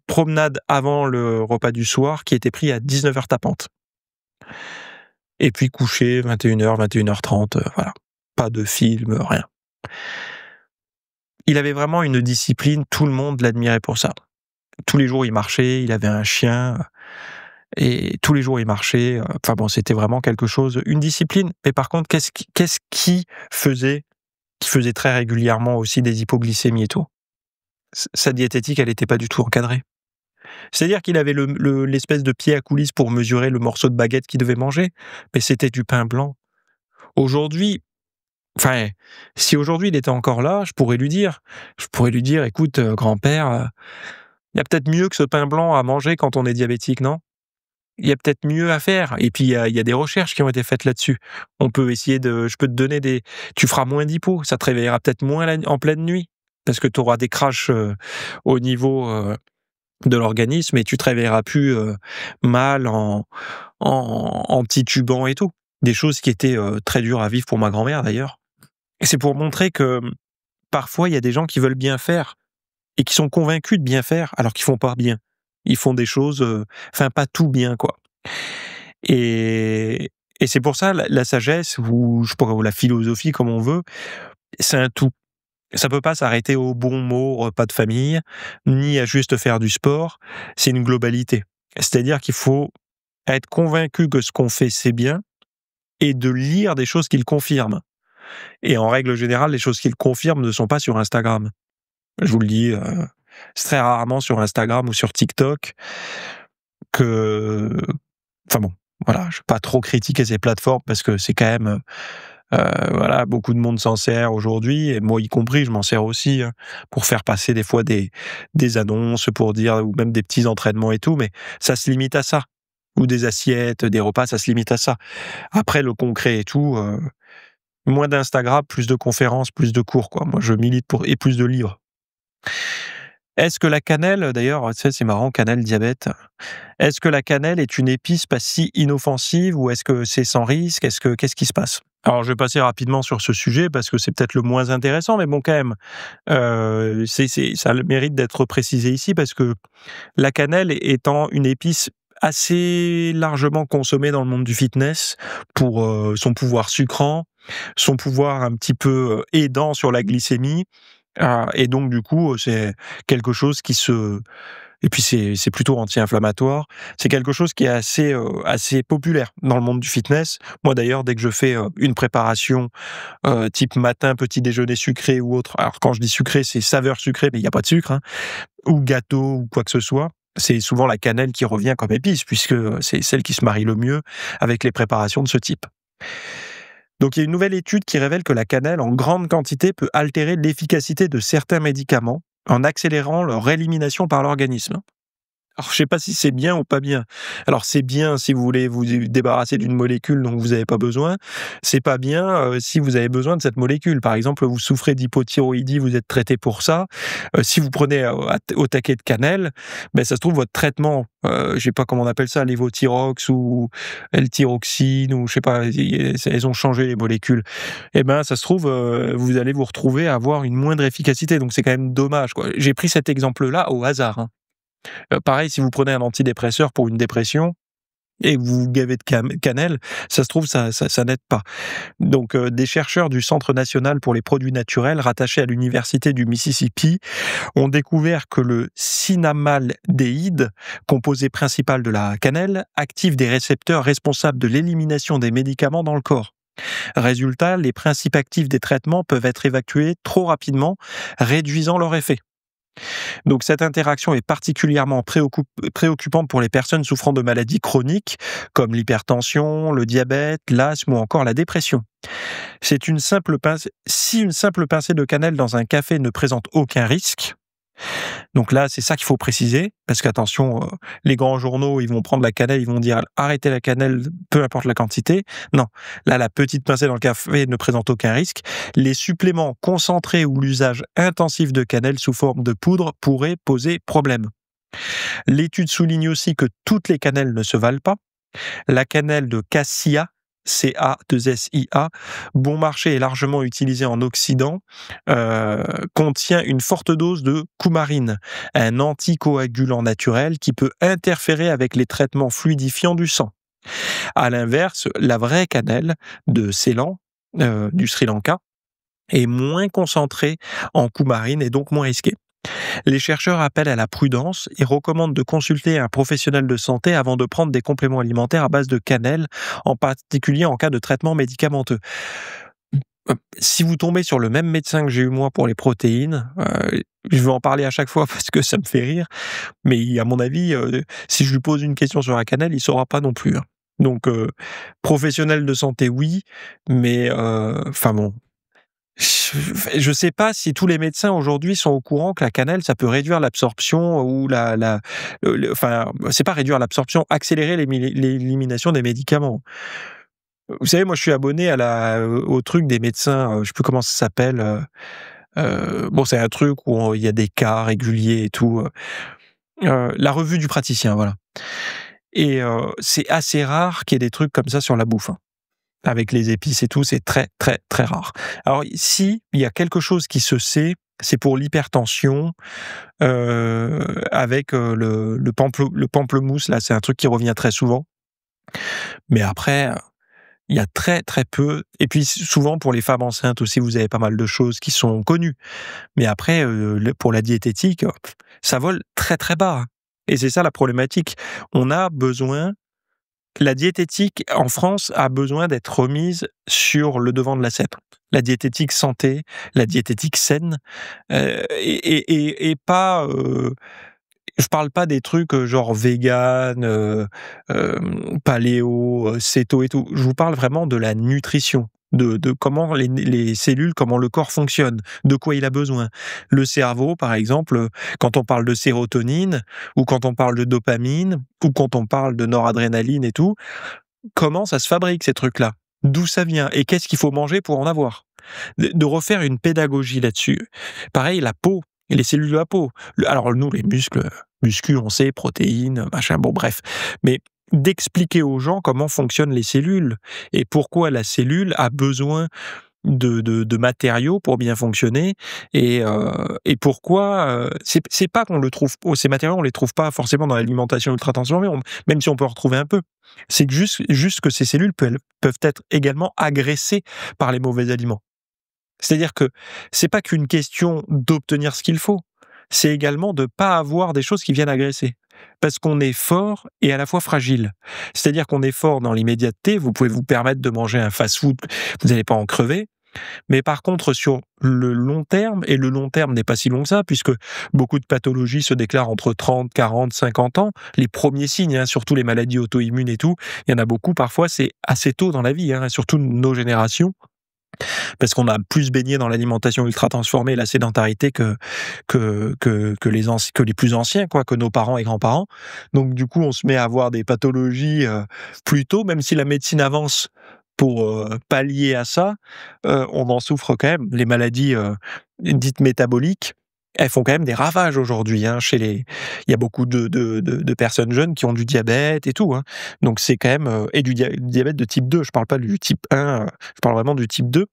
Promenade avant le repas du soir qui était pris à 19 heures tapantes. Et puis coucher 21 heures, 21h30, voilà. Pas de film, rien. Il avait vraiment une discipline, tout le monde l'admirait pour ça. Tous les jours il marchait, il avait un chien et tous les jours il marchait. Enfin bon, c'était vraiment quelque chose, une discipline. Mais par contre, qu'est-ce qui faisait très régulièrement aussi des hypoglycémies et tout? Sa diététique, elle était pas du tout encadrée. C'est-à-dire qu'il avait l'espèce de pied à coulisses pour mesurer le morceau de baguette qu'il devait manger, mais c'était du pain blanc. Aujourd'hui, enfin, si aujourd'hui il était encore là, je pourrais lui dire: «Écoute, grand-père, il y a peut-être mieux que ce pain blanc à manger quand on est diabétique, non? Il y a peut-être mieux à faire». Et puis il y a des recherches qui ont été faites là-dessus. On peut essayer je peux te donner tu feras moins d'hypo, ça te réveillera peut-être moins en pleine nuit, parce que tu auras des crashs au niveau de l'organisme et tu te réveilleras plus mal en titubant et tout. Des choses qui étaient très dures à vivre pour ma grand-mère d'ailleurs. Et c'est pour montrer que parfois il y a des gens qui veulent bien faire et qui sont convaincus de bien faire alors qu'ils font pas bien. Ils font des choses, enfin pas tout bien quoi. Et c'est pour ça la sagesse ou je sais pas, ou la philosophie comme on veut, c'est un tout. Ça peut pas s'arrêter aux bons mots, repas de famille, ni à juste faire du sport. C'est une globalité. C'est-à-dire qu'il faut être convaincu que ce qu'on fait, c'est bien et de lire des choses qui le confirment. Et en règle générale, les choses qui le confirment ne sont pas sur Instagram. Je vous le dis, c'est très rarement sur Instagram ou sur TikTok que... Enfin bon, voilà, je ne vais pas trop critiquer ces plateformes parce que c'est quand même... voilà, beaucoup de monde s'en sert aujourd'hui, et moi y compris, je m'en sers aussi pour faire passer des fois des annonces, pour dire, ou même des petits entraînements et tout, mais ça se limite à ça. Ou des assiettes, des repas, ça se limite à ça. Après, le concret et tout, moins d'Instagram, plus de conférences, plus de cours, quoi. Moi, je milite pour, et plus de livres. Est-ce que la cannelle, d'ailleurs, tu sais, c'est marrant, cannelle, diabète. Est-ce que la cannelle est une épice pas si inoffensive ou est-ce que c'est sans risque? Qu'est-ce qui se passe? Alors, je vais passer rapidement sur ce sujet parce que c'est peut-être le moins intéressant, mais bon, quand même, ça a le mérite d'être précisé ici parce que la cannelle étant une épice assez largement consommée dans le monde du fitness pour son pouvoir sucrant, son pouvoir un petit peu aidant sur la glycémie, et donc du coup, c'est quelque chose qui se... Et puis c'est plutôt anti-inflammatoire. C'est quelque chose qui est assez populaire dans le monde du fitness. Moi d'ailleurs, dès que je fais une préparation type matin, petit déjeuner sucré ou autre, alors quand je dis sucré, c'est saveur sucrée, mais il n'y a pas de sucre, hein, ou gâteau ou quoi que ce soit, c'est souvent la cannelle qui revient comme épice, puisque c'est celle qui se marie le mieux avec les préparations de ce type. Donc il y a une nouvelle étude qui révèle que la cannelle en grande quantité peut altérer l'efficacité de certains médicaments en accélérant leur élimination par l'organisme. Alors, je sais pas si c'est bien ou pas bien. Alors, c'est bien si vous voulez vous débarrasser d'une molécule dont vous n'avez pas besoin. C'est pas bien si vous avez besoin de cette molécule. Par exemple, vous souffrez d'hypothyroïdie, vous êtes traité pour ça. Si vous prenez au taquet de cannelle, ben ça se trouve votre traitement, je sais pas comment on appelle ça, lévothyrox ou L-thyroxine ou je sais pas, elles ont changé les molécules. Et ben, ça se trouve, vous allez vous retrouver à avoir une moindre efficacité. Donc, c'est quand même dommage, quoi. J'ai pris cet exemple-là au hasard, hein. Pareil, si vous prenez un antidépresseur pour une dépression et que vous vous gavez de cannelle, ça se trouve, ça n'aide pas. Donc, des chercheurs du Centre national pour les produits naturels, rattachés à l'université du Mississippi, ont découvert que le cinnamaldéhyde, composé principal de la cannelle, active des récepteurs responsables de l'élimination des médicaments dans le corps. Résultat, les principes actifs des traitements peuvent être évacués trop rapidement, réduisant leur effet. Donc cette interaction est particulièrement préoccupante pour les personnes souffrant de maladies chroniques comme l'hypertension, le diabète, l'asthme ou encore la dépression. Si une simple pincée de cannelle dans un café ne présente aucun risque, donc là, c'est ça qu'il faut préciser, parce qu'attention, les grands journaux, ils vont prendre la cannelle, ils vont dire arrêtez la cannelle, peu importe la quantité. Non, là, la petite pincée dans le café ne présente aucun risque. Les suppléments concentrés ou l'usage intensif de cannelle sous forme de poudre pourraient poser problème. L'étude souligne aussi que toutes les cannelles ne se valent pas. La cannelle de cassia, CA2SIA, bon marché et largement utilisée en Occident, contient une forte dose de coumarine, un anticoagulant naturel qui peut interférer avec les traitements fluidifiants du sang. À l'inverse, la vraie cannelle de Ceylan, du Sri Lanka, est moins concentrée en coumarine et donc moins risquée. Les chercheurs appellent à la prudence et recommandent de consulter un professionnel de santé avant de prendre des compléments alimentaires à base de cannelle, en particulier en cas de traitement médicamenteux. Si vous tombez sur le même médecin que j'ai eu moi pour les protéines, je vais en parler à chaque fois parce que ça me fait rire, mais à mon avis, si je lui pose une question sur la cannelle, il ne saura pas non plus, hein. Donc, professionnel de santé, oui, mais enfin bon, je sais pas si tous les médecins aujourd'hui sont au courant que la cannelle, ça peut réduire l'absorption ou enfin, c'est pas réduire l'absorption, accélérer l'élimination des médicaments. Vous savez, moi, je suis abonné au truc des médecins, je sais plus comment ça s'appelle. Bon, c'est un truc où il y a des cas réguliers et tout. La revue du praticien, voilà. Et c'est assez rare qu'il y ait des trucs comme ça sur la bouffe, hein. Avec les épices et tout, c'est très, très, très rare. Alors, si il y a quelque chose qui se sait, c'est pour l'hypertension, avec le pamplemousse, là, c'est un truc qui revient très souvent. Mais après, il y a très, très peu. Et puis, souvent, pour les femmes enceintes aussi, vous avez pas mal de choses qui sont connues. Mais après, pour la diététique, ça vole très, très bas, hein. Et c'est ça la problématique. On a besoin La diététique en France a besoin d'être remise sur le devant de la scène. La diététique santé, la diététique saine, et pas, je parle pas des trucs, genre vegan, paléo, céto et tout. Je vous parle vraiment de la nutrition, de comment les cellules, comment le corps fonctionne, de quoi il a besoin. Le cerveau, par exemple, quand on parle de sérotonine ou quand on parle de dopamine ou quand on parle de noradrénaline et tout, comment ça se fabrique ces trucs-là? D'où ça vient? Et qu'est-ce qu'il faut manger pour en avoir? De refaire une pédagogie là-dessus. Pareil, la peau et les cellules de la peau. Alors nous, les muscu, on sait, protéines, machin, bon bref. Mais d'expliquer aux gens comment fonctionnent les cellules et pourquoi la cellule a besoin de matériaux pour bien fonctionner et pourquoi c'est pas qu'on le trouve, ces matériaux on les trouve pas forcément dans l'alimentation ultra transformée, même si on peut en retrouver un peu. C'est que juste que ces cellules peuvent être également agressées par les mauvais aliments. C'est-à-dire que c'est pas qu'une question d'obtenir ce qu'il faut, c'est également de pas avoir des choses qui viennent agresser. Parce qu'on est fort et à la fois fragile. C'est-à-dire qu'on est fort dans l'immédiateté, vous pouvez vous permettre de manger un fast-food, vous n'allez pas en crever. Mais par contre, sur le long terme, et le long terme n'est pas si long que ça, puisque beaucoup de pathologies se déclarent entre 30, 40, 50 ans, les premiers signes, hein, surtout les maladies auto-immunes et tout, il y en a beaucoup, parfois c'est assez tôt dans la vie, hein, surtout nos générations, parce qu'on a plus baigné dans l'alimentation ultra transformée et la sédentarité que les plus anciens, quoi, que nos parents et grands-parents. Donc du coup, on se met à avoir des pathologies plus tôt, même si la médecine avance pour pallier à ça, on en souffre quand même. Les maladies dites métaboliques, elles font quand même des ravages aujourd'hui, hein, il y a beaucoup de personnes jeunes qui ont du diabète et tout, hein. Donc c'est quand même et du diabète de type 2, je parle pas du type 1, je parle vraiment du type 2,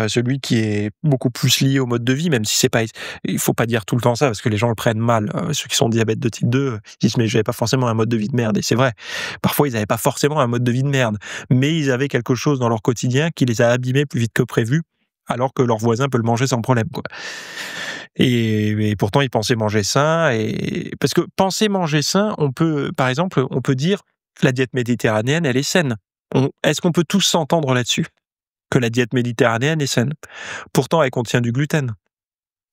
celui qui est beaucoup plus lié au mode de vie, même si c'est pas, il faut pas dire tout le temps ça parce que les gens le prennent mal. Ceux qui sont diabète de type 2, ils disent mais j'avais pas forcément un mode de vie de merde, et c'est vrai. Parfois ils avaient pas forcément un mode de vie de merde, mais ils avaient quelque chose dans leur quotidien qui les a abîmés plus vite que prévu, alors que leur voisin peut le manger sans problème, quoi. Et pourtant, ils pensaient manger sain. Et parce que penser manger sain, par exemple, on peut dire la diète méditerranéenne, elle est saine. Est-ce qu'on peut tous s'entendre là-dessus? Que la diète méditerranéenne est saine? Pourtant, elle contient du gluten.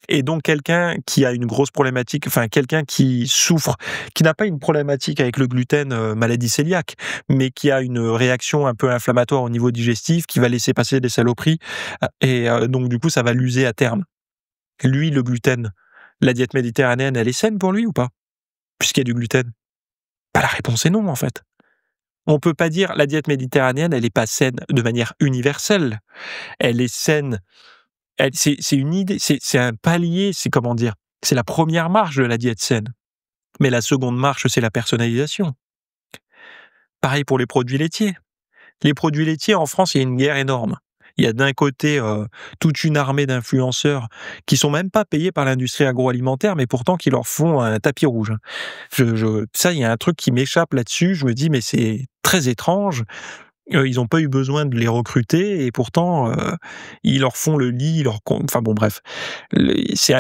Et donc quelqu'un qui a une grosse problématique, enfin quelqu'un qui souffre, qui n'a pas une problématique avec le gluten, maladie cœliaque, mais qui a une réaction un peu inflammatoire au niveau digestif, qui va laisser passer des saloperies, donc du coup ça va l'user à terme. Lui, le gluten, la diète méditerranéenne, elle est saine pour lui ou pas? Puisqu'il y a du gluten? Bah, la réponse est non, en fait. On peut pas dire la diète méditerranéenne, elle est pas saine de manière universelle. Elle est saine. C'est une idée, c'est un palier, c'est comment dire? C'est la première marche de la diète saine. Mais la seconde marche, c'est la personnalisation. Pareil pour les produits laitiers. Les produits laitiers, en France, il y a une guerre énorme. Il y a d'un côté, toute une armée d'influenceurs qui sont même pas payés par l'industrie agroalimentaire, mais pourtant qui leur font un tapis rouge. Ça, il y a un truc qui m'échappe là-dessus. Je me dis: «Mais c'est très étrange». Ils ont pas eu besoin de les recruter et pourtant, ils leur font le lit, ils leur con enfin bon bref. C'est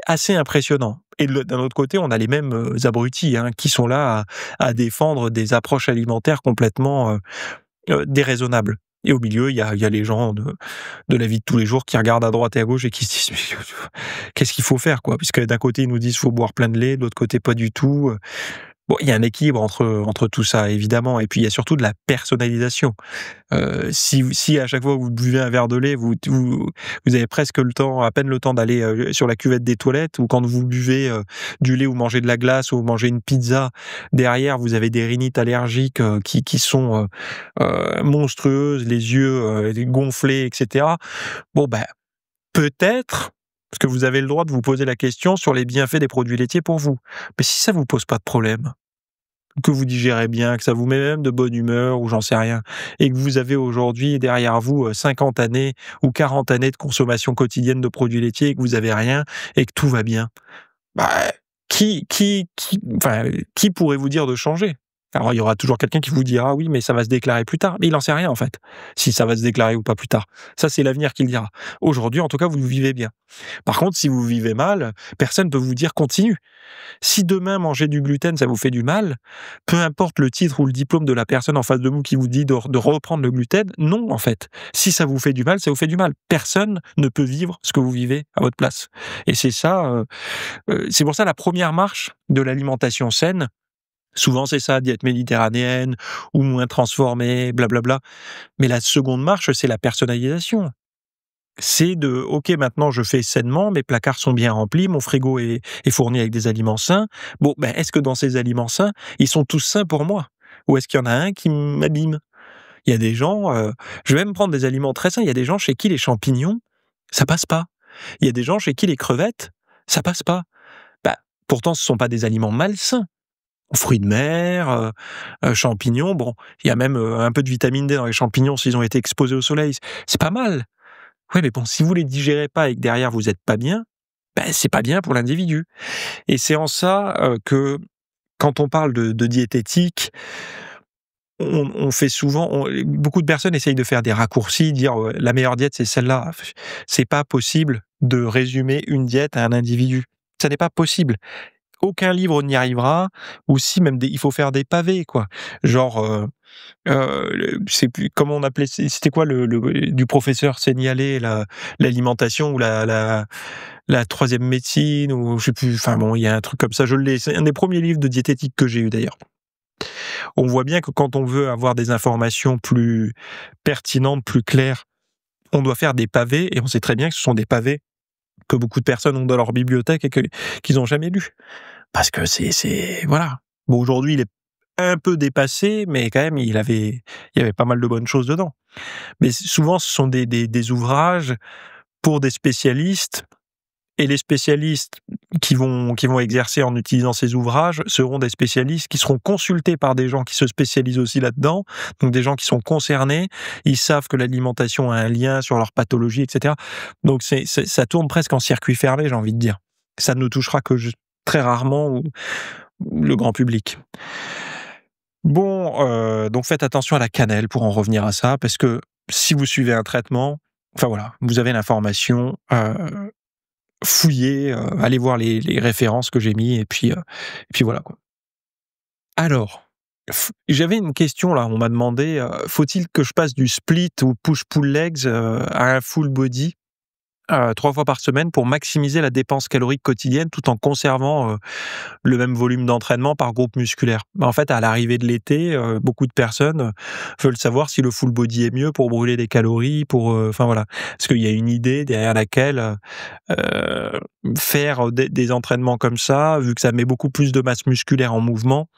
assez impressionnant et d'un autre côté, on a les mêmes, abrutis, hein, qui sont là à défendre des approches alimentaires complètement, déraisonnables et au milieu, il y a les gens de la vie de tous les jours qui regardent à droite et à gauche et qui se disent: «Mais qu'est-ce qu'il faut faire, quoi?» puisque d'un côté, ils nous disent: «Faut boire plein de lait», de l'autre côté, pas du tout, Bon, il y a un équilibre entre tout ça évidemment et puis il y a surtout de la personnalisation. Si à chaque fois que vous buvez un verre de lait, vous avez presque le temps, à peine le temps d'aller, sur la cuvette des toilettes ou quand vous buvez, du lait ou mangez de la glace ou mangez une pizza, derrière vous avez des rhinites allergiques, qui sont, monstrueuses, les yeux, gonflés et cetera. Bon, ben, peut-être parce que vous avez le droit de vous poser la question sur les bienfaits des produits laitiers pour vous. Mais si ça vous pose pas de problème, que vous digérez bien, que ça vous met même de bonne humeur ou j'en sais rien, et que vous avez aujourd'hui derrière vous 50 années ou 40 années de consommation quotidienne de produits laitiers et que vous avez rien et que tout va bien, bah, qui pourrait vous dire de changer? Alors il y aura toujours quelqu'un qui vous dira: «Oui, mais ça va se déclarer plus tard», mais il en sait rien en fait, si ça va se déclarer ou pas plus tard. Ça, c'est l'avenir qui le dira. Aujourd'hui, en tout cas, vous vivez bien. Par contre, si vous vivez mal, personne ne peut vous dire: «Continue». Si demain manger du gluten, ça vous fait du mal, peu importe le titre ou le diplôme de la personne en face de vous qui vous dit de reprendre le gluten, non en fait. Si ça vous fait du mal, ça vous fait du mal. Personne ne peut vivre ce que vous vivez à votre place. Et c'est ça, c'est pour ça la première marche de l'alimentation saine, souvent c'est ça, diète méditerranéenne ou moins transformée, blablabla. Mais la seconde marche, c'est la personnalisation. C'est de: «OK, maintenant je fais sainement, mes placards sont bien remplis, mon frigo est fourni avec des aliments sains. Bon, ben, est-ce que dans ces aliments sains, ils sont tous sains pour moi? Ou est-ce qu'il y en a un qui m'abîme?» Il y a des gens, je vais même prendre des aliments très sains, il y a des gens chez qui les champignons, ça passe pas. Il y a des gens chez qui les crevettes, ça passe pas. Bah, pourtant ce sont pas des aliments malsains. Fruits de mer, champignons, bon, il y a même, un peu de vitamine D dans les champignons s'ils ont été exposés au soleil, c'est pas mal. Ouais, mais bon, si vous les digérez pas et que derrière vous êtes pas bien, ben, c'est pas bien pour l'individu. Et c'est en ça, que quand on parle de diététique, on fait souvent beaucoup de personnes essayent de faire des raccourcis, dire, «La meilleure diète, c'est celle-là». C'est pas possible de résumer une diète à un individu. Ça n'est pas possible. Aucun livre n'y arrivera ou si même il faut faire des pavés, quoi. Genre, je sais plus comment on appelait, c'était quoi le du professeur Seignalé, l'alimentation ou la 3e médecine ou je sais plus, enfin bon, il y a un truc comme ça, je l'ai, c'est un des premiers livres de diététique que j'ai eu d'ailleurs. On voit bien que quand on veut avoir des informations plus pertinentes, plus claires, on doit faire des pavés et on sait très bien que ce sont des pavés que beaucoup de personnes ont dans leur bibliothèque et qu'ils n'ont jamais lus. Parce que c'est voilà. Bon, aujourd'hui, il est un peu dépassé, mais quand même, il y avait pas mal de bonnes choses dedans. Mais souvent, ce sont des ouvrages pour des spécialistes et les spécialistes qui vont exercer en utilisant ces ouvrages seront des spécialistes qui seront consultés par des gens qui se spécialisent aussi là-dedans, donc des gens qui sont concernés, ils savent que l'alimentation a un lien sur leur pathologie et cetera. Donc ça tourne presque en circuit fermé, j'ai envie de dire. Ça ne touchera que très rarement le grand public. Bon, donc faites attention à la cannelle pour en revenir à ça, parce que si vous suivez un traitement, enfin voilà, vous avez l'information, fouillez, allez voir les références que j'ai mis et puis voilà quoi. Alors, J'avais une question là, on m'a demandé, faut-il que je passe du split ou push-pull legs, à un full body, 3 fois par semaine pour maximiser la dépense calorique quotidienne tout en conservant, le même volume d'entraînement par groupe musculaire? Bah, en fait, à l'arrivée de l'été, beaucoup de personnes, veulent savoir si le full body est mieux pour brûler des calories, pour, enfin voilà. Parce qu'il y a une idée derrière laquelle, faire des entraînements comme ça, vu que ça met beaucoup plus de masse musculaire en mouvement,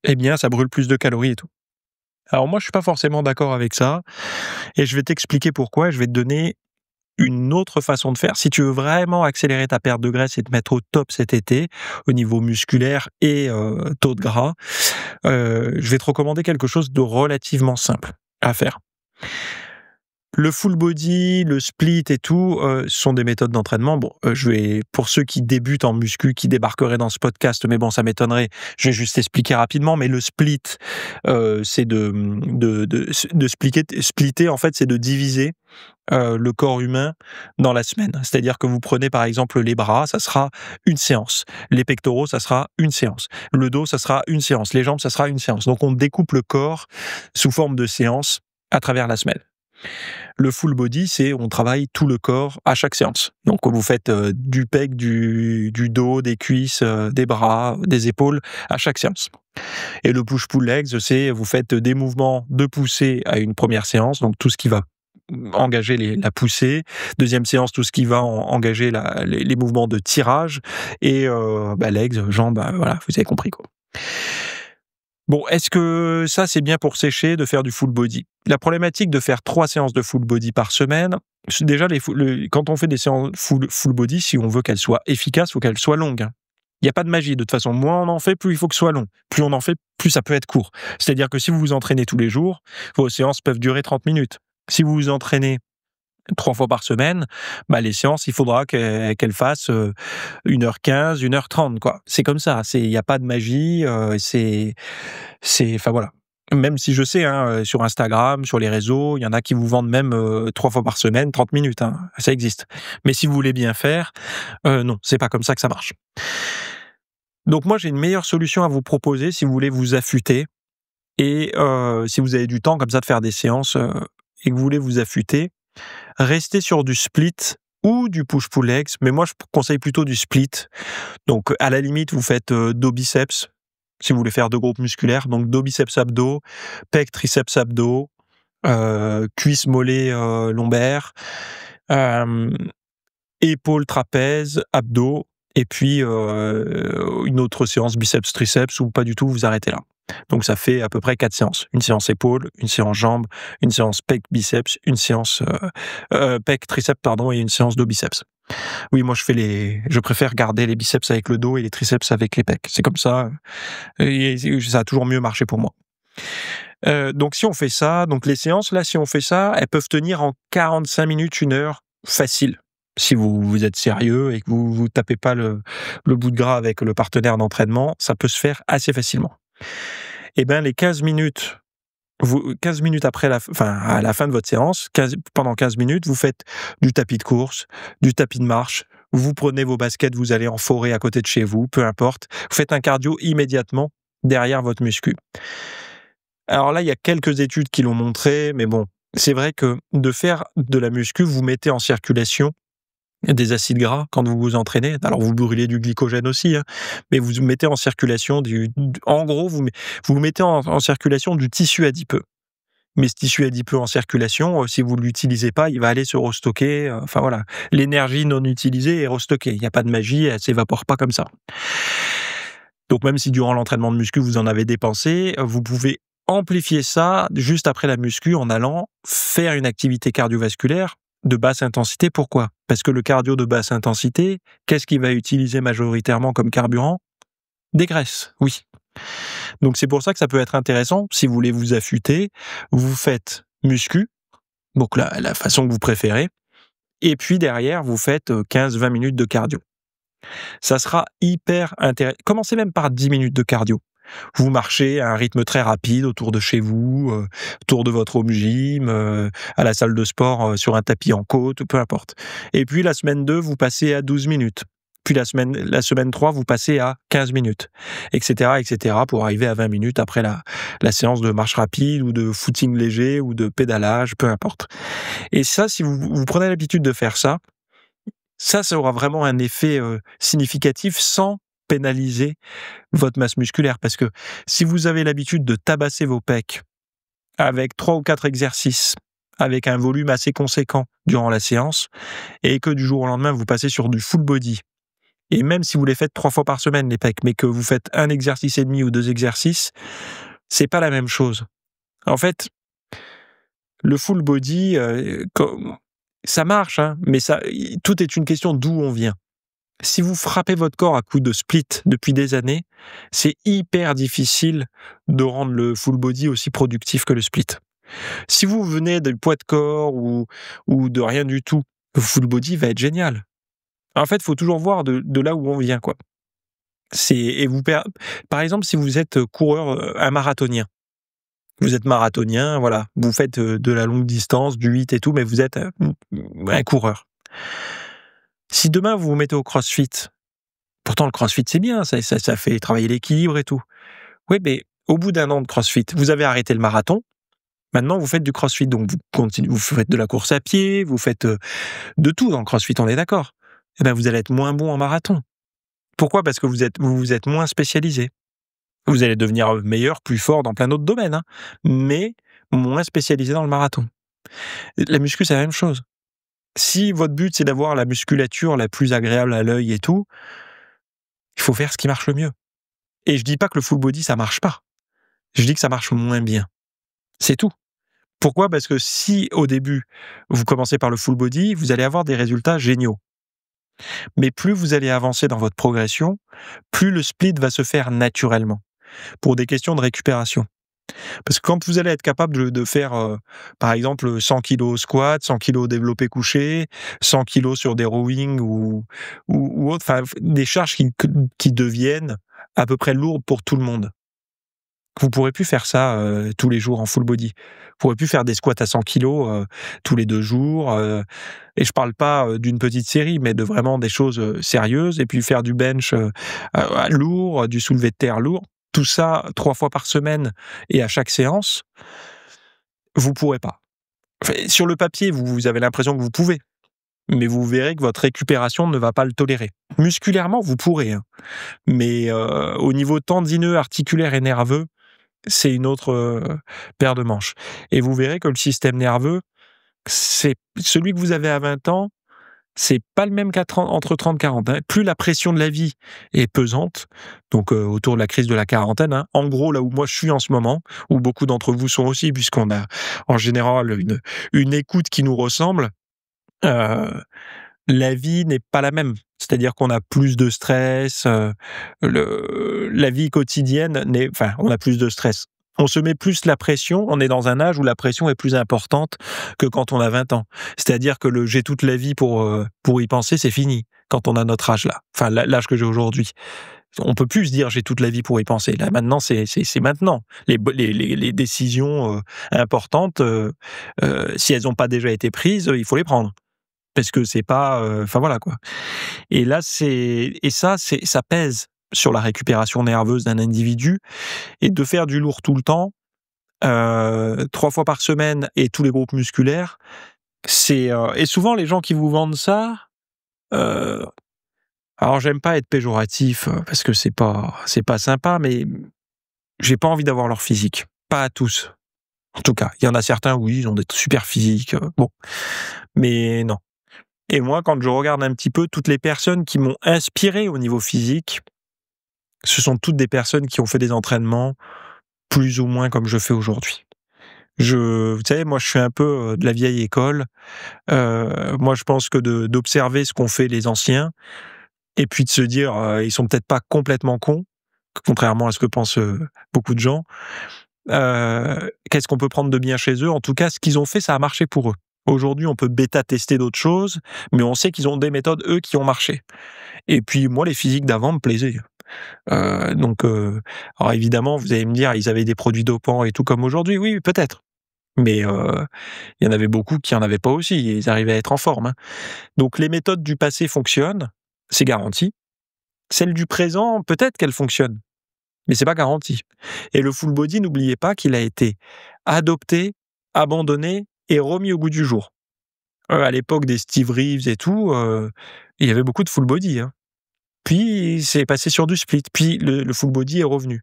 eh bien, ça brûle plus de calories et tout. Alors moi, je suis pas forcément d'accord avec ça et je vais t'expliquer pourquoi et je vais te donner une autre façon de faire. Si tu veux vraiment accélérer ta perte de graisse et te mettre au top cet été, au niveau musculaire et taux de gras, je vais te recommander quelque chose de relativement simple à faire. Le full body, le split et tout, sont des méthodes d'entraînement. Bon, je vais pour ceux qui débutent en muscu, qui débarqueraient dans ce podcast, mais bon, ça m'étonnerait, je vais juste expliquer rapidement. Mais le split, c'est de splitter, en fait, c'est de diviser, le corps humain dans la semaine. C'est-à-dire que vous prenez, par exemple, les bras, ça sera une séance. Les pectoraux, ça sera une séance. Le dos, ça sera une séance. Les jambes, ça sera une séance. Donc on découpe le corps sous forme de séance à travers la semaine. Le full body, c'est on travaille tout le corps à chaque séance. Donc vous faites du pec, du dos, des cuisses, des bras, des épaules à chaque séance. Et le push-pull legs, c'est vous faites des mouvements de poussée à une première séance, donc tout ce qui va engager la poussée. Deuxième séance, tout ce qui va engager les mouvements de tirage. Et legs, jambes, voilà, vous avez compris quoi. Bon, est-ce que ça, c'est bien pour sécher de faire du full body? La problématique de faire 3 séances de full body par semaine, c'est déjà quand on fait des séances full body, si on veut qu'elles soient efficaces, il faut qu'elles soient longues, hein. Il n'y a pas de magie, de toute façon. Moins on en fait, plus il faut que ce soit long. Plus on en fait, plus ça peut être court. C'est-à-dire que si vous vous entraînez tous les jours, vos séances peuvent durer 30 minutes. Si vous vous entraînez 3 fois par semaine, les séances, il faudra qu'elles fassent 1h15, 1h30, quoi. C'est comme ça, il n'y a pas de magie, enfin voilà. Même si je sais, hein, sur Instagram, sur les réseaux, il y en a qui vous vendent même 3 fois par semaine, 30 minutes, hein, ça existe. Mais si vous voulez bien faire, non, c'est pas comme ça que ça marche. Donc moi, j'ai une meilleure solution à vous proposer si vous voulez vous affûter et si vous avez du temps comme ça de faire des séances et que vous voulez vous affûter. Restez sur du split ou du push-pull legs, mais moi je conseille plutôt du split. Donc à la limite, vous faites dos biceps si vous voulez faire 2 groupes musculaires, donc dos biceps abdos, pec triceps abdos, cuisses mollets lombaires, épaules trapèzes, abdos, et puis une autre séance biceps triceps ou pas du tout, vous arrêtez là. Donc ça fait à peu près 4 séances. Une séance épaules, une séance jambes, une séance pec biceps, une séance pec triceps et une séance dos biceps. Oui, moi je préfère garder les biceps avec le dos et les triceps avec les pecs. C'est comme ça et ça a toujours mieux marché pour moi. Donc si on fait ça, donc les séances là, si on fait ça, elles peuvent tenir en 45 minutes, 1 heure, facile. Si vous êtes sérieux et que vous tapez pas le bout de gras avec le partenaire d'entraînement, ça peut se faire assez facilement. Et les 15 minutes après à la fin de votre séance, pendant 15 minutes, vous faites du tapis de course, du tapis de marche, vous prenez vos baskets, vous allez en forêt à côté de chez vous, peu importe. Vous faites un cardio immédiatement derrière votre muscu. Alors là, il y a quelques études qui l'ont montré, mais bon, c'est vrai que de faire de la muscu, vous mettez en circulation des acides gras quand vous vous entraînez. Alors vous brûlez du glycogène aussi, hein, mais vous mettez en circulation en gros, vous mettez en circulation du tissu adipeux. Mais ce tissu adipeux en circulation, si vous ne l'utilisez pas, il va aller se restocker. Enfin voilà, l'énergie non utilisée est restockée. Il n'y a pas de magie, elle ne s'évapore pas comme ça. Donc même si durant l'entraînement de muscu, vous en avez dépensé, vous pouvez amplifier ça juste après la muscu en allant faire une activité cardiovasculaire de basse intensité. Pourquoi? Parce que le cardio de basse intensité, qu'est-ce qu'il va utiliser majoritairement comme carburant? Des graisses, oui. Donc c'est pour ça que ça peut être intéressant, si vous voulez vous affûter, vous faites muscu, donc la façon que vous préférez, et puis derrière, vous faites 15-20 minutes de cardio. Ça sera hyper intéressant. Commencez même par 10 minutes de cardio. Vous marchez à un rythme très rapide autour de chez vous, autour de votre home gym, à la salle de sport, sur un tapis en côte, peu importe. Et puis la semaine 2, vous passez à 12 minutes. Puis la semaine 3, vous passez à 15 minutes, etc., pour arriver à 20 minutes après la séance de marche rapide ou de footing léger ou de pédalage, peu importe. Et ça, si vous prenez l'habitude de faire ça, ça aura vraiment un effet significatif sans pénaliser votre masse musculaire. Parce que si vous avez l'habitude de tabasser vos pecs avec 3 ou 4 exercices, avec un volume assez conséquent durant la séance, et que du jour au lendemain, vous passez sur du full body, et même si vous les faites 3 fois par semaine, les pecs, mais que vous faites un exercice et demi ou 2 exercices, c'est pas la même chose. En fait, le full body, ça marche, hein, mais tout est une question d'où on vient. Si vous frappez votre corps à coups de split depuis des années, c'est hyper difficile de rendre le full body aussi productif que le split. Si vous venez du poids de corps ou de rien du tout, le full body va être génial. En fait, il faut toujours voir de là où on vient, quoi. Par exemple, si vous êtes coureur, un marathonien, vous êtes marathonien, voilà, vous faites de la longue distance, du 8 et tout, mais vous êtes un coureur. Si demain vous vous mettez au crossfit, pourtant le crossfit c'est bien, ça fait travailler l'équilibre et tout. Oui, mais au bout d'un an de crossfit, vous avez arrêté le marathon, maintenant vous faites du crossfit, donc vous faites de la course à pied, vous faites de tout dans le crossfit, on est d'accord. Eh ben vous allez être moins bon en marathon. Pourquoi ? Parce que vous êtes moins spécialisé. Vous allez devenir meilleur, plus fort dans plein d'autres domaines, hein, mais moins spécialisé dans le marathon. La muscu, c'est la même chose. Si votre but, c'est d'avoir la musculature la plus agréable à l'œil et tout, il faut faire ce qui marche le mieux. Et je dis pas que le full body, ça marche pas. Je dis que ça marche moins bien. C'est tout. Pourquoi ? Parce que si, au début, vous commencez par le full body, vous allez avoir des résultats géniaux. Mais plus vous allez avancer dans votre progression, plus le split va se faire naturellement, pour des questions de récupération. Parce que quand vous allez être capable de faire, par exemple, 100 kg squat, 100 kg développé couché, 100 kg sur des rowing ou autre, enfin, des charges qui deviennent à peu près lourdes pour tout le monde. Vous pourrez plus faire ça, tous les jours en full body. Vous pourrez plus faire des squats à 100 kg, tous les 2 jours, et je parle pas, d'une petite série, mais de vraiment des choses, sérieuses, et puis faire du bench, lourd, du soulevé de terre lourd. Tout ça 3 fois par semaine et à chaque séance, vous pourrez pas. Enfin, sur le papier, vous avez l'impression que vous pouvez, mais vous verrez que votre récupération ne va pas le tolérer. Musculairement, vous pourrez, hein, mais au niveau tendineux, articulaire et nerveux, c'est une autre, paire de manches. Et vous verrez que le système nerveux, c'est celui que vous avez à 20 ans, c'est pas le même entre 30 et 40, hein. Plus la pression de la vie est pesante, donc autour de la crise de la quarantaine, hein. En gros, là où moi je suis en ce moment, où beaucoup d'entre vous sont aussi, puisqu'on a en général une écoute qui nous ressemble, heu, la vie n'est pas la même. C'est-à-dire qu'on a plus de stress, la vie quotidienne on a plus de stress. On se met plus la pression, on est dans un âge où la pression est plus importante que quand on a 20 ans. C'est-à-dire que le «j'ai toute la vie pour y penser», c'est fini quand on a notre âge là, enfin l'âge que j'ai aujourd'hui. On peut plus se dire: «J'ai toute la vie pour y penser». Là maintenant, c'est maintenant. Les décisions, importantes, si elles n'ont pas déjà été prises, il faut les prendre. Parce que c'est pas, enfin voilà quoi. Et là, ça pèse sur la récupération nerveuse d'un individu, et de faire du lourd tout le temps, 3 fois par semaine et tous les groupes musculaires, et souvent les gens qui vous vendent ça, heu, alors j'aime pas être péjoratif, parce que c'est pas sympa, mais j'ai pas envie d'avoir leur physique. Pas à tous. En tout cas, il y en a certains, oui, ils ont des super physiques, bon, mais non. Et moi, quand je regarde un petit peu toutes les personnes qui m'ont inspiré au niveau physique, ce sont toutes des personnes qui ont fait des entraînements plus ou moins comme je fais aujourd'hui. Vous savez, moi, je suis un peu, de la vieille école. Moi, je pense que d'observer ce qu'ont fait les anciens, et puis de se dire, ils sont peut-être pas complètement cons, contrairement à ce que pensent, beaucoup de gens. Qu'est-ce qu'on peut prendre de bien chez eux ? En tout cas, ce qu'ils ont fait, ça a marché pour eux. Aujourd'hui, on peut bêta-tester d'autres choses, mais on sait qu'ils ont des méthodes, eux, qui ont marché. Et puis moi, les physiques d'avant me plaisaient. Alors évidemment, vous allez me dire, ils avaient des produits dopants et tout comme aujourd'hui. Oui, peut-être. Mais il y en avait beaucoup qui en avaient pas aussi, et ils arrivaient à être en forme, hein. Donc les méthodes du passé fonctionnent, c'est garanti. Celle du présent, peut-être qu'elle fonctionne, mais c'est pas garanti. Et le full body, n'oubliez pas qu'il a été adopté, abandonné et remis au goût du jour. À l'époque des Steve Reeves et tout, il y avait beaucoup de full body, hein. Puis c'est passé sur du split, puis le full body est revenu.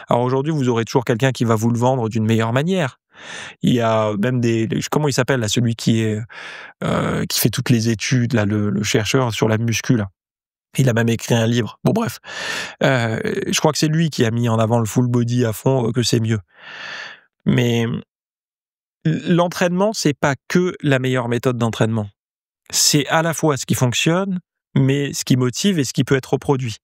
Alors aujourd'hui, vous aurez toujours quelqu'un qui va vous le vendre d'une meilleure manière. Il y a même comment il s'appelle là, celui qui fait toutes les études là, le chercheur sur la muscu là. Il a même écrit un livre. Bon bref, je crois que c'est lui qui a mis en avant le full body à fond, que c'est mieux. Mais l'entraînement, c'est pas que la meilleure méthode d'entraînement. C'est à la fois ce qui fonctionne, mais ce qui motive et ce qui peut être reproduit.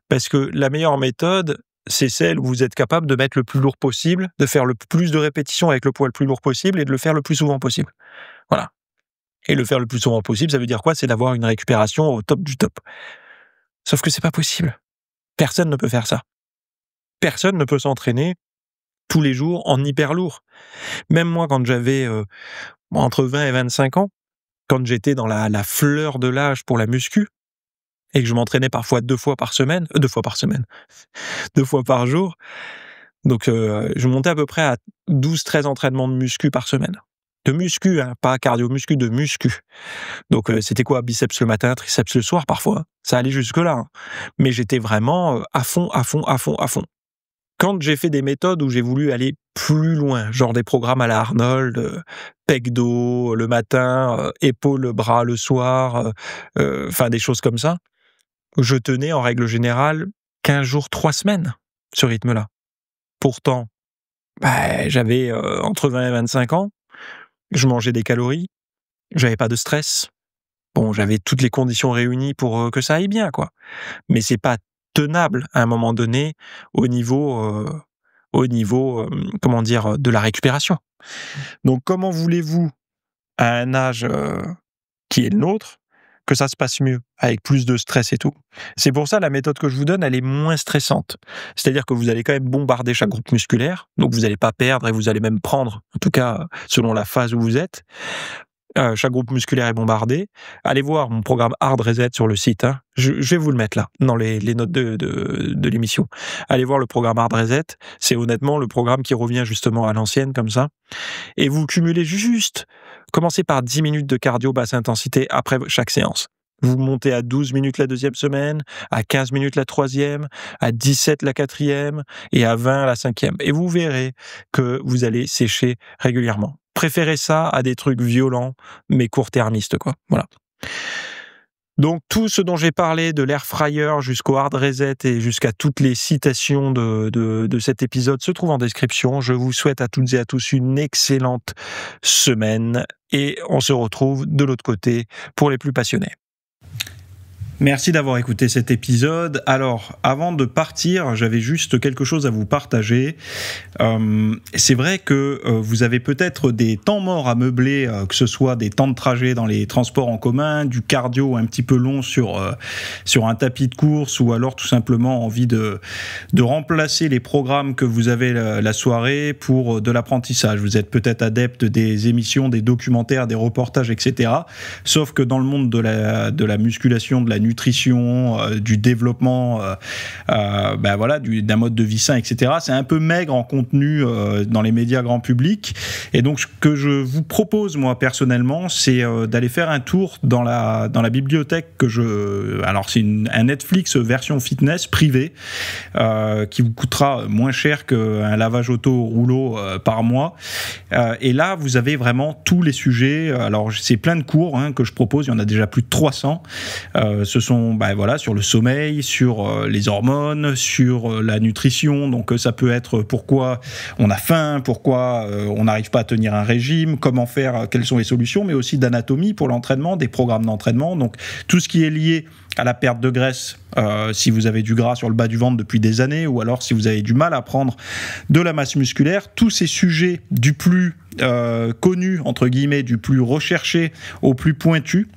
Parce que la meilleure méthode, c'est celle où vous êtes capable de mettre le plus lourd possible, de faire le plus de répétitions avec le poids le plus lourd possible et de le faire le plus souvent possible. Voilà. Et le faire le plus souvent possible, ça veut dire quoi? C'est d'avoir une récupération au top du top. Sauf que c'est pas possible. Personne ne peut faire ça. Personne ne peut s'entraîner tous les jours en hyper lourd. Même moi, quand j'avais entre 20 et 25 ans, quand j'étais dans la fleur de l'âge pour la muscu, et que je m'entraînais parfois 2 fois par semaine, 2 fois par jour, donc je montais à peu près à 12-13 entraînements de muscu par semaine. De muscu, hein, pas cardio-muscu, de muscu. Donc c'était quoi? Biceps le matin, triceps le soir parfois, hein. Ça allait jusque-là, hein. Mais j'étais vraiment à fond. Quand j'ai fait des méthodes où j'ai voulu aller plus loin, genre des programmes à la Arnold, pec dos le matin, épaules, bras le soir, enfin des choses comme ça, je tenais en règle générale 15 jours, 3 semaines, ce rythme-là. Pourtant, j'avais entre 20 et 25 ans, je mangeais des calories, j'avais pas de stress. Bon, j'avais toutes les conditions réunies pour que ça aille bien, quoi. Mais c'est pas tenable à un moment donné au niveau, comment dire, de la récupération. Donc, comment voulez-vous, à un âge qui est le nôtre, que ça se passe mieux, avec plus de stress et tout? C'est pour ça la méthode que je vous donne, elle est moins stressante. C'est-à-dire que vous allez quand même bombarder chaque groupe musculaire, donc vous n'allez pas perdre et vous allez même prendre, en tout cas selon la phase où vous êtes. Chaque groupe musculaire est bombardé. Allez voir mon programme Hard Reset sur le site, hein. Je vais vous le mettre là, dans les notes de l'émission. Allez voir le programme Hard Reset. C'est honnêtement le programme qui revient justement à l'ancienne, comme ça. Et vous cumulez juste. Commencez par 10 minutes de cardio basse intensité après chaque séance. Vous montez à 12 minutes la deuxième semaine, à 15 minutes la troisième, à 17 la quatrième et à 20 la cinquième. Et vous verrez que vous allez sécher régulièrement. Préférez ça à des trucs violents, mais court-termistes, quoi. Voilà. Donc, tout ce dont j'ai parlé, de l'air fryer jusqu'au hard reset et jusqu'à toutes les citations de cet épisode, se trouve en description. Je vous souhaite à toutes et à tous une excellente semaine et on se retrouve de l'autre côté pour les plus passionnés. Merci d'avoir écouté cet épisode. Alors, avant de partir, j'avais juste quelque chose à vous partager. C'est vrai que vous avez peut-être des temps morts à meubler, que ce soit des temps de trajet dans les transports en commun, du cardio un petit peu long sur un tapis de course, ou alors tout simplement envie de remplacer les programmes que vous avez la soirée pour de l'apprentissage. Vous êtes peut-être adepte des émissions, des documentaires, des reportages, etc. Sauf que dans le monde de la musculation, de la nutrition, du développement, d'un mode de vie sain, etc. C'est un peu maigre en contenu dans les médias grand public. Et donc, ce que je vous propose, moi, personnellement, c'est d'aller faire un tour dans la bibliothèque alors, c'est un Netflix version fitness privée qui vous coûtera moins cher qu'un lavage auto au rouleau par mois. Et là, vous avez vraiment tous les sujets. Alors, c'est plein de cours que je propose. Il y en a déjà plus de 300. Ce sont sur le sommeil, sur les hormones, sur la nutrition. Donc ça peut être pourquoi on a faim, pourquoi on n'arrive pas à tenir un régime, comment faire, quelles sont les solutions, mais aussi d'anatomie pour l'entraînement, des programmes d'entraînement. Donc tout ce qui est lié à la perte de graisse, si vous avez du gras sur le bas du ventre depuis des années, ou alors si vous avez du mal à prendre de la masse musculaire, tous ces sujets du plus connu, entre guillemets, du plus recherché au plus pointu,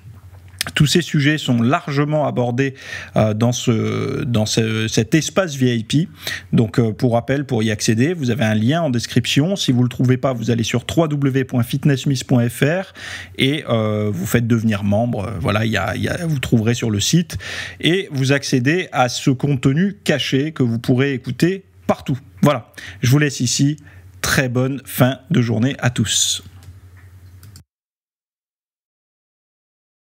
Tous ces sujets sont largement abordés dans cet espace VIP. Donc, pour rappel, pour y accéder, vous avez un lien en description. Si vous ne le trouvez pas, vous allez sur www.fitnessmiss.fr et vous faites devenir membre. Voilà, vous trouverez sur le site. Et vous accédez à ce contenu caché que vous pourrez écouter partout. Voilà, je vous laisse ici. Très bonne fin de journée à tous.